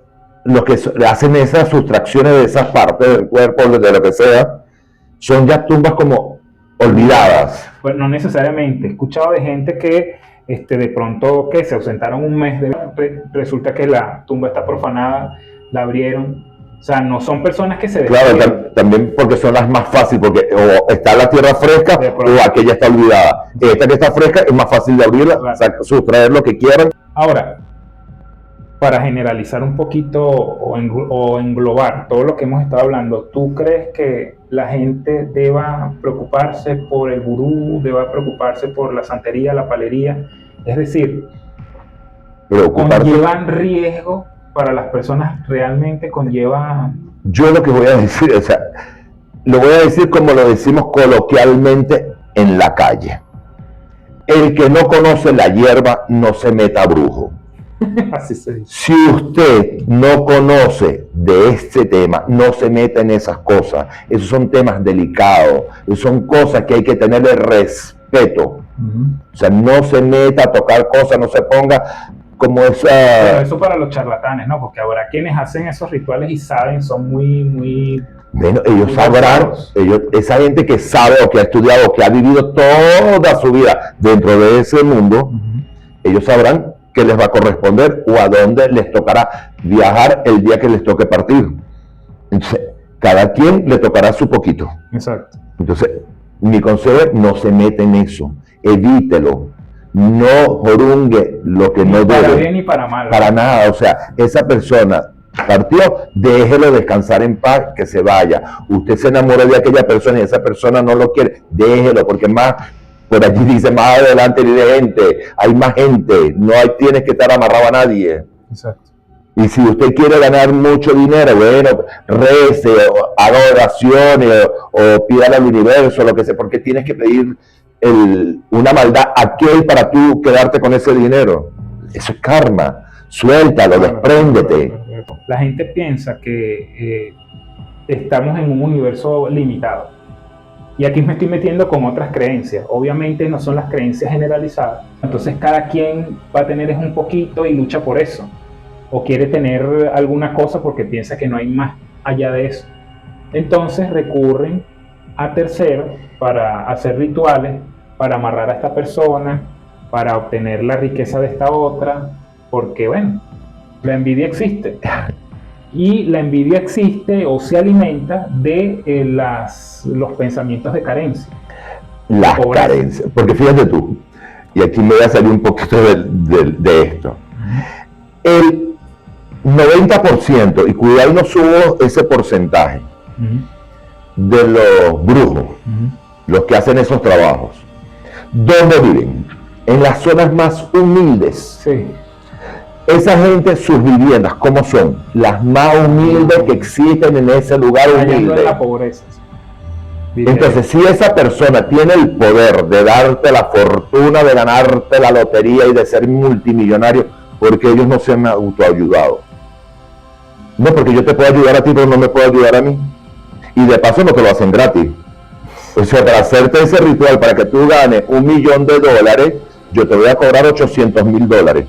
los que hacen esas sustracciones de esas partes del cuerpo, de lo que sea, son ya tumbas como olvidadas. Pues no necesariamente. He escuchado de gente que de pronto que se ausentaron un mes, resulta que la tumba está profanada, la abrieron. O sea, no son personas que se descubren. Claro, también porque son las más fáciles, porque o está la tierra fresca o aquella está olvidada. Esta que está fresca es más fácil de abrirla, sustraer lo que quieran. Ahora, para generalizar un poquito o englobar todo lo que hemos estado hablando, ¿tú crees que la gente deba preocuparse por el vudú, deba preocuparse por la santería, la palería? Es decir, ¿conllevan riesgo para las personas realmente conlleva... Yo lo que voy a decir, o sea, lo voy a decir como lo decimos coloquialmente en la calle. El que no conoce la hierba no se meta brujo. Así se dice. Si usted no conoce de este tema, no se meta en esas cosas. Esos son temas delicados, son cosas que hay que tenerle respeto. O sea, no se meta a tocar cosas, no se ponga como esa... Pero eso para los charlatanes, ¿no? Porque habrá quienes hacen esos rituales y saben, son muy... Bueno, ellos muy sabrán, avanzados. esa gente que sabe o que ha estudiado o que ha vivido toda su vida dentro de ese mundo, ellos sabrán qué les va a corresponder o a dónde les tocará viajar el día que les toque partir. Entonces, cada quien le tocará su poquito. Exacto. Entonces, mi consejo es no se mete en eso, evítelo, no jorungue lo que no Ni para debe. bien ni para mal. Para nada, o sea, esa persona partió, déjelo descansar en paz, que se vaya. Usted se enamoró de aquella persona y esa persona no lo quiere, déjelo, porque más, por allí dice, más adelante vive gente, hay más gente, no hay, tienes que estar amarrado a nadie. Exacto. Y si usted quiere ganar mucho dinero, bueno, rece, o haga oraciones, o pídale al universo, lo que sea, porque tienes que pedir una maldad a aquel para tú quedarte con ese dinero. Eso es karma. Suéltalo, despréndete. La gente piensa que estamos en un universo limitado. Y aquí me estoy metiendo con otras creencias. Obviamente no son las creencias generalizadas. Entonces cada quien va a tener un poquito y lucha por eso. O quiere tener alguna cosa porque piensa que no hay más allá de eso. Entonces recurren a terceros para hacer rituales, para amarrar a esta persona, para obtener la riqueza de esta otra, porque bueno, la envidia existe. Y la envidia existe o se alimenta de los pensamientos de carencia. Las carencias. Porque fíjate tú, y aquí me voy a salir un poquito de esto. El 90%, y cuidado no subo ese porcentaje, de los brujos, los que hacen esos trabajos, ¿dónde viven? En las zonas más humildes. Sí. Esa gente, sus viviendas, ¿cómo son? Las más humildes que existen en ese lugar humilde. La pobreza. Entonces, si esa persona tiene el poder de darte la fortuna, de ganarte la lotería y de ser multimillonario, porque ellos no se han autoayudado. No, porque yo te puedo ayudar a ti, pero no me puedo ayudar a mí. Y de paso no te lo hacen gratis. O sea, para hacerte ese ritual, para que tú ganes $1 millón, yo te voy a cobrar $800,000.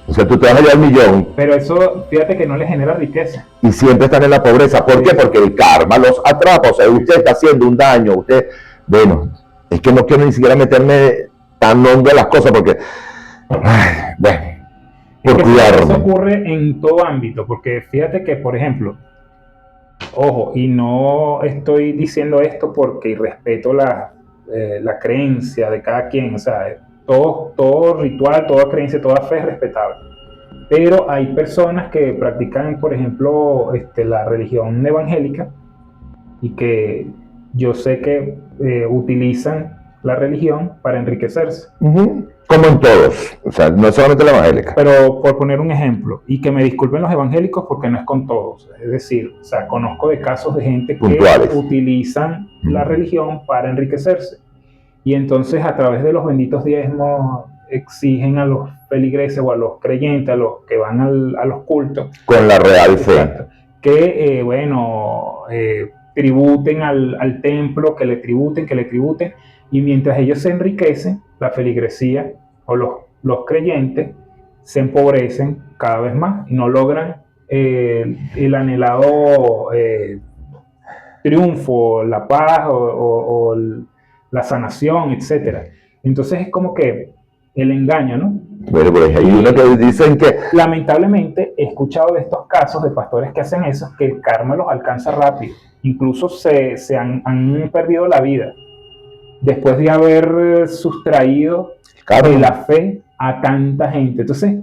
O sea, tú te vas a llevar $1 millón. Pero eso, fíjate que no le genera riqueza. Y siempre están en la pobreza. ¿Por qué? Porque el karma los atrapa. O sea, usted está haciendo un daño. Usted, bueno, es que no quiero ni siquiera meterme tan hondo en las cosas porque, ay, bueno, por cuidarme. Eso ocurre en todo ámbito. Porque fíjate que, por ejemplo, ojo, y no estoy diciendo esto porque respeto la creencia de cada quien. O sea, todo ritual, toda creencia, toda fe es respetable. Pero hay personas que practican, por ejemplo, la religión evangélica y que yo sé que utilizan la religión para enriquecerse. Como en todos, o sea, no es solamente la evangélica. Pero por poner un ejemplo, y que me disculpen los evangélicos porque no es con todos, es decir, o sea, conozco de casos de gente que puntuales utilizan la religión para enriquecerse. Y entonces a través de los benditos diezmos exigen a los feligreses o a los creyentes, a los que van a los cultos, con la real fe, exacto, que tributen al templo, que le tributen, y mientras ellos se enriquecen, la feligresía o los creyentes se empobrecen cada vez más y no logran el anhelado triunfo, la paz o la sanación, etcétera. Entonces es como que el engaño, ¿no? Bueno, por ejemplo, hay uno que dicen que... Lamentablemente he escuchado de estos casos de pastores que hacen eso, que el karma los alcanza rápido. Incluso se han perdido la vida después de haber sustraído de la fe a tanta gente. Entonces,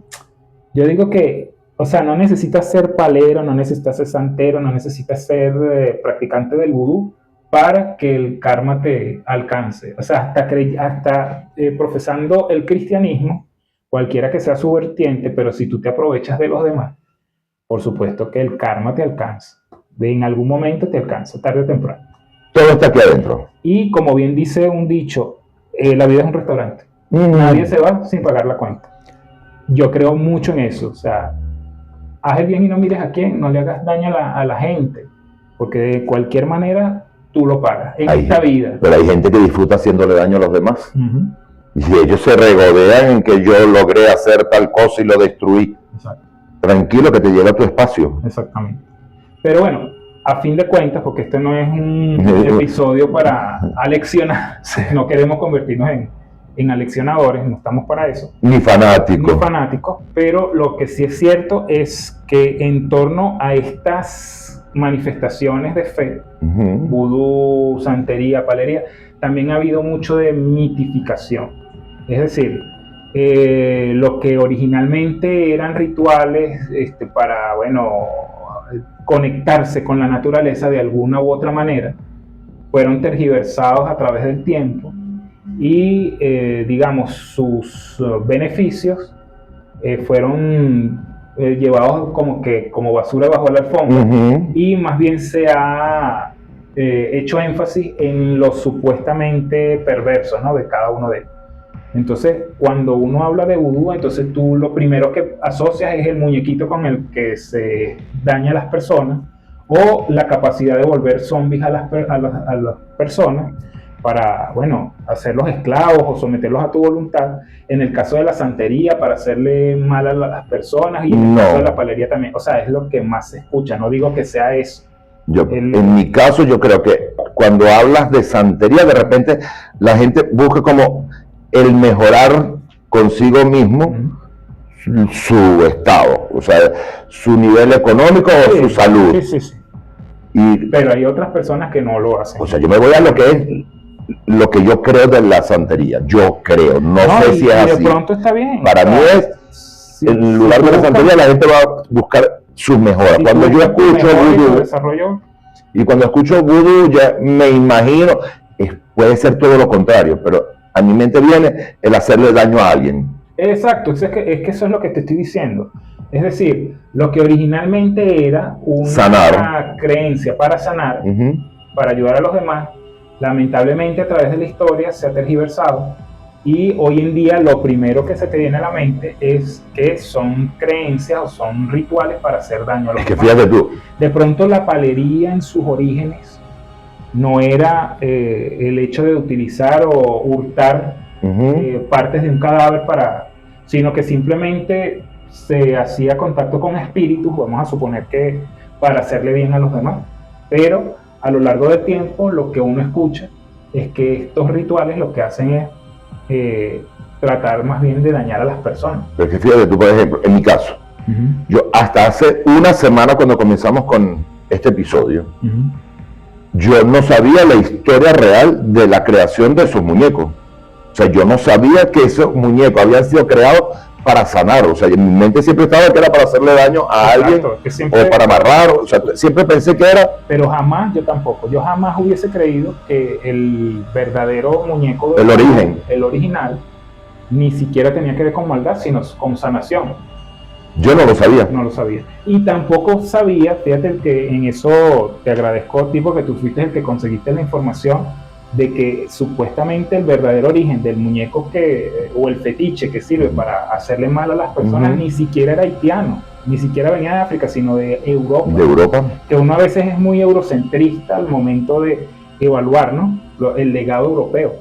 yo digo que, o sea, no necesitas ser palero, no necesitas ser santero, no necesitas ser practicante del vudú para que el karma te alcance. O sea, hasta profesando el cristianismo, cualquiera que sea su vertiente, pero si tú te aprovechas de los demás, por supuesto que el karma te alcanza. En algún momento te alcanza, tarde o temprano. Todo está aquí adentro. Y como bien dice un dicho, la vida es un restaurante. Nadie se va sin pagar la cuenta. Yo creo mucho en eso. O sea, haz el bien y no mires a quién, no le hagas daño a la gente, porque de cualquier manera tú lo pagas en esta vida. Pero hay gente que disfruta haciéndole daño a los demás. Y ellos se regodean en que yo logré hacer tal cosa y lo destruí. Exacto. Tranquilo, que te llega a tu espacio. Exactamente. Pero bueno, a fin de cuentas, porque este no es un episodio para aleccionar, no queremos convertirnos en aleccionadores, no estamos para eso. Ni fanáticos. Pero lo que sí es cierto es que en torno a estas manifestaciones de fe, vudú, santería, palería, también ha habido mucho de mitificación. Es decir, lo que originalmente eran rituales para, bueno, conectarse con la naturaleza de alguna u otra manera, fueron tergiversados a través del tiempo y, digamos, sus beneficios fueron llevados como basura bajo la alfombra, y más bien se ha hecho énfasis en lo supuestamente perverso, ¿no?, de cada uno de ellos. Entonces, cuando uno habla de vudú, entonces tú lo primero que asocias es el muñequito con el que se daña a las personas, o la capacidad de volver zombies a las personas para, bueno, hacerlos esclavos o someterlos a tu voluntad. En el caso de la santería, para hacerle mal a las personas, y en el caso de la palería también. O sea, es lo que más se escucha, no digo que sea eso. En mi caso, yo creo que cuando hablas de santería, de repente la gente busca como el mejorar consigo mismo su estado, o sea, su nivel económico o su salud. Sí. Pero hay otras personas que no lo hacen. O sea, yo me voy a lo que es lo que yo creo de la santería. Yo creo, no sé si es así. De pronto está bien. Para mí es, en lugar de la santería, la gente va a buscar sus mejoras. Cuando yo escucho vudú, y cuando escucho vudú, ya me imagino, puede ser todo lo contrario, pero a mi mente viene el hacerle daño a alguien. Exacto, es que eso es lo que te estoy diciendo. Es decir, lo que originalmente era una creencia para sanar, para ayudar a los demás, lamentablemente a través de la historia se ha tergiversado, y hoy en día lo primero que se te viene a la mente es que son creencias o son rituales para hacer daño a los demás. Es que fíjate tú. De pronto la palería en sus orígenes no era el hecho de utilizar o hurtar partes de un cadáver sino que simplemente se hacía contacto con espíritus, vamos a suponer que para hacerle bien a los demás. Pero a lo largo del tiempo lo que uno escucha es que estos rituales lo que hacen es tratar más bien de dañar a las personas. Pero que fíjate tú, por ejemplo, en mi caso, yo hasta hace una semana, cuando comenzamos con este episodio, yo no sabía la historia real de la creación de esos muñecos. O sea, yo no sabía que esos muñecos habían sido creados para sanar. O sea, en mi mente siempre estaba que era para hacerle daño a alguien, o para amarrar. O sea, siempre pensé que era... Pero jamás, yo jamás hubiese creído que el verdadero muñeco, el original, ni siquiera tenía que ver con maldad, sino con sanación. Yo no lo sabía. No lo sabía. Y tampoco sabía, fíjate que en eso te agradezco, tipo, que tú fuiste el que conseguiste la información de que supuestamente el verdadero origen del muñeco o el fetiche que sirve para hacerle mal a las personas ni siquiera era haitiano, ni siquiera venía de África, sino de Europa. De Europa. Que uno a veces es muy eurocentrista al momento de evaluar, ¿no?, el legado europeo.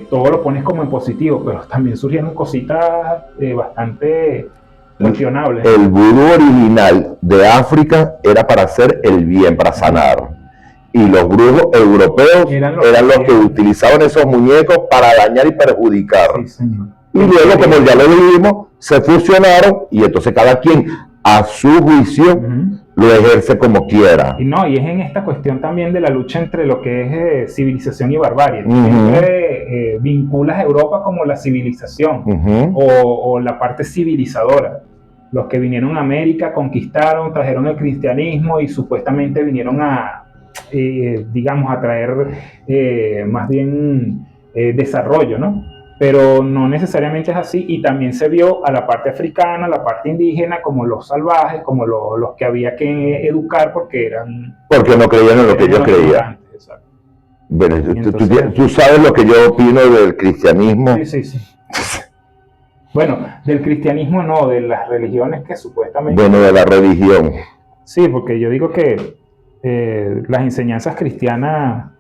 Todo lo pones como en positivo, pero también surgieron cositas bastante cuestionables. El vudú original de África era para hacer el bien, para sanar. Y los brujos europeos eran los que utilizaban esos muñecos para dañar y perjudicar. Sí, señor. Y luego, como ya lo vimos, se fusionaron, y entonces cada quien a su juicio lo ejerce como quiera. Y es en esta cuestión también de la lucha entre lo que es civilización y barbarie. Siempre vinculas a Europa como la civilización o la parte civilizadora. Los que vinieron a América, conquistaron, trajeron el cristianismo y supuestamente vinieron a traer más bien desarrollo, ¿no? pero no necesariamente es así, y también se vio a la parte africana, a la parte indígena, como los salvajes, como los que había que educar porque Porque no creían en lo que yo los creía. ignorantes, exacto. Bueno, Entonces, tú sabes lo que yo opino del cristianismo. sí. Bueno, del cristianismo no, de las religiones que supuestamente... Bueno, de la religión. Sí, porque yo digo que las enseñanzas cristianas,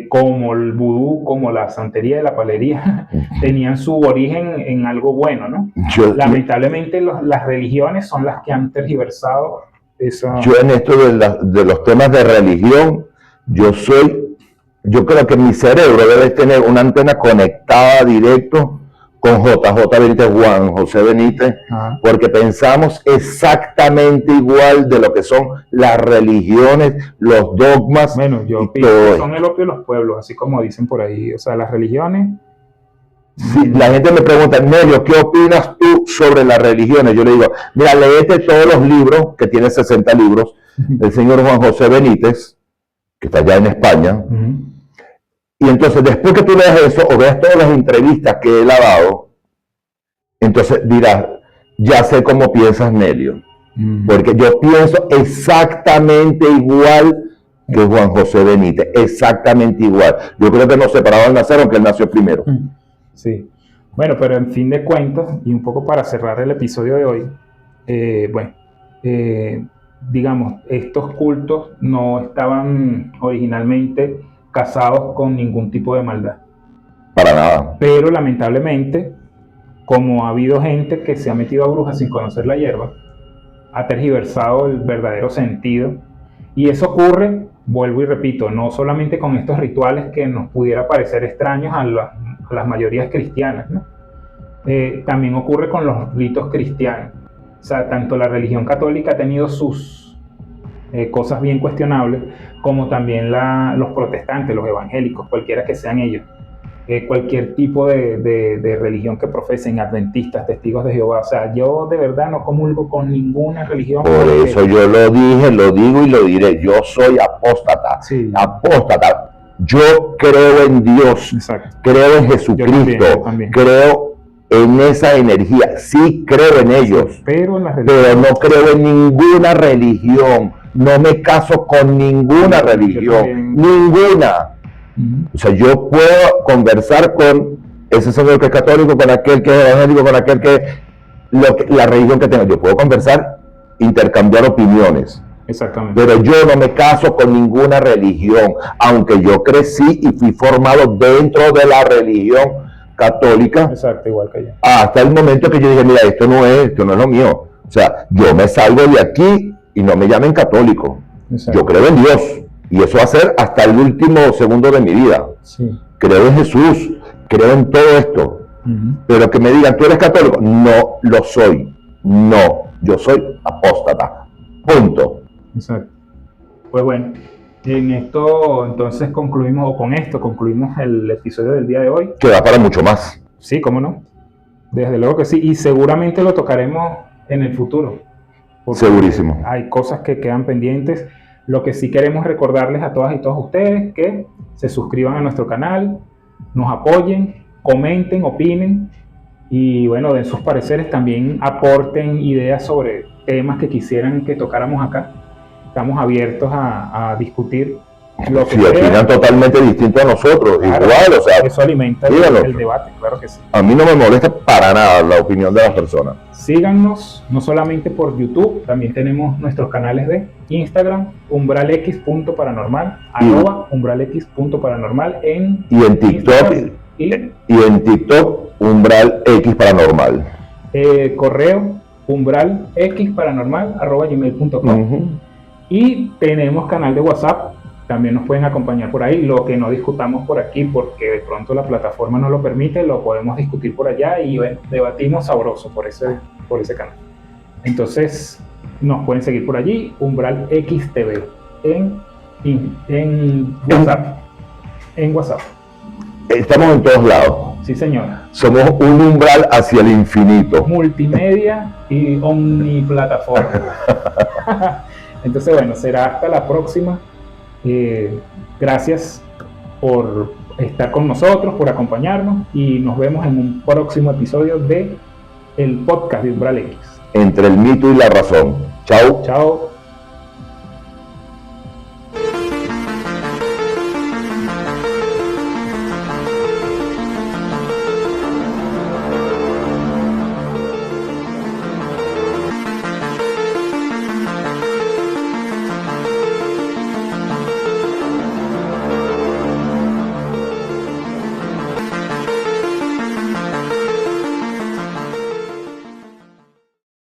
como el vudú, como la santería y la palería, tenían su origen en algo bueno, ¿no? Lamentablemente las religiones son las que han tergiversado eso. Yo en esto de los temas de religión, yo creo que mi cerebro debe tener una antena conectada directo con JJ Benítez, Juan José Benítez, porque pensamos exactamente igual de lo que son las religiones, los dogmas. Bueno, yo pienso que son el opio de los pueblos, así como dicen por ahí. O sea, las religiones... Sí, la gente me pregunta, Nelio, ¿qué opinas tú sobre las religiones? Yo le digo, mira, léete todos los libros, que tiene 60 libros, del señor Juan José Benítez, que está allá en España. Y entonces, después que tú leas eso, o veas todas las entrevistas que él ha dado, entonces dirás, ya sé cómo piensas, Nelio. Porque yo pienso exactamente igual que Juan José Benítez, exactamente igual. Yo creo que nos separaba al nacer, aunque él nació primero. Sí. Bueno, pero en fin de cuentas, y un poco para cerrar el episodio de hoy, digamos, estos cultos no estaban originalmente casados con ningún tipo de maldad. Para nada. Pero lamentablemente, como ha habido gente que se ha metido a brujas sin conocer la hierba, ha tergiversado el verdadero sentido. Y eso ocurre, vuelvo y repito, no solamente con estos rituales que nos pudiera parecer extraños a las mayorías cristianas, ¿no? También ocurre con los ritos cristianos. O sea, tanto la religión católica ha tenido sus cosas bien cuestionables, como también los protestantes, los evangélicos, cualquiera que sean ellos. Cualquier tipo de religión que profesen, adventistas, testigos de Jehová. O sea, yo de verdad no comulgo con ninguna religión. Por eso yo lo dije, lo digo y lo diré. Yo soy apóstata. Sí. Apóstata. Yo creo en Dios. Exacto. Creo en Jesucristo. Yo también. Creo en esa energía. Sí creo en ellos. Pero no creo en ninguna religión. No me caso con ninguna religión. Ninguna. O sea, yo puedo conversar con ese señor que es católico, con aquel que es evangélico, con aquel que la religión que tenga. Yo puedo conversar, intercambiar opiniones. Exactamente. Pero yo no me caso con ninguna religión, aunque yo crecí y fui formado dentro de la religión católica. Exacto, igual que yo. Hasta el momento que yo dije, mira, esto no es lo mío. O sea, yo me salgo de aquí y no me llamen católico. Exacto. Yo creo en Dios. Y eso va a ser hasta el último segundo de mi vida. Sí. Creo en Jesús, creo en todo esto. Pero que me digan, ¿tú eres católico? No lo soy. No, yo soy apóstata. Punto. Exacto. Pues bueno, en esto entonces concluimos, o con esto concluimos el episodio del día de hoy. Que da para mucho más. Sí, cómo no. Desde luego que sí. Y seguramente lo tocaremos en el futuro. Segurísimo. Hay cosas que quedan pendientes. Lo que sí queremos recordarles a todas y todos ustedes que se suscriban a nuestro canal, nos apoyen, comenten, opinen y bueno, den sus pareceres, también aporten ideas sobre temas que quisieran que tocáramos acá. Estamos abiertos a discutir lo que opinan totalmente distinto a nosotros, claro, igual, o sea, eso alimenta el debate, claro que sí. A mí no me molesta para nada la opinión de las personas. Síganos, no solamente por YouTube, también tenemos nuestros canales de Instagram, umbralx.paranormal, @umbralx.paranormal y en TikTok, y en TikTok, umbralx paranormal. Correo, umbralxparanormal@gmail.com. Y tenemos canal de WhatsApp, también nos pueden acompañar por ahí. Lo que no discutamos por aquí, porque de pronto la plataforma no lo permite, lo podemos discutir por allá y bueno, debatimos sabroso por ese canal. Entonces, nos pueden seguir por allí, Umbral XTV, en WhatsApp. En WhatsApp. Estamos en todos lados. Sí, señora. Somos un umbral hacia el infinito. Multimedia y omniplataforma. Entonces, bueno, será hasta la próxima. Gracias por estar con nosotros, por acompañarnos y nos vemos en un próximo episodio de el podcast de Umbral X. Entre el mito y la razón. Chao. Chao.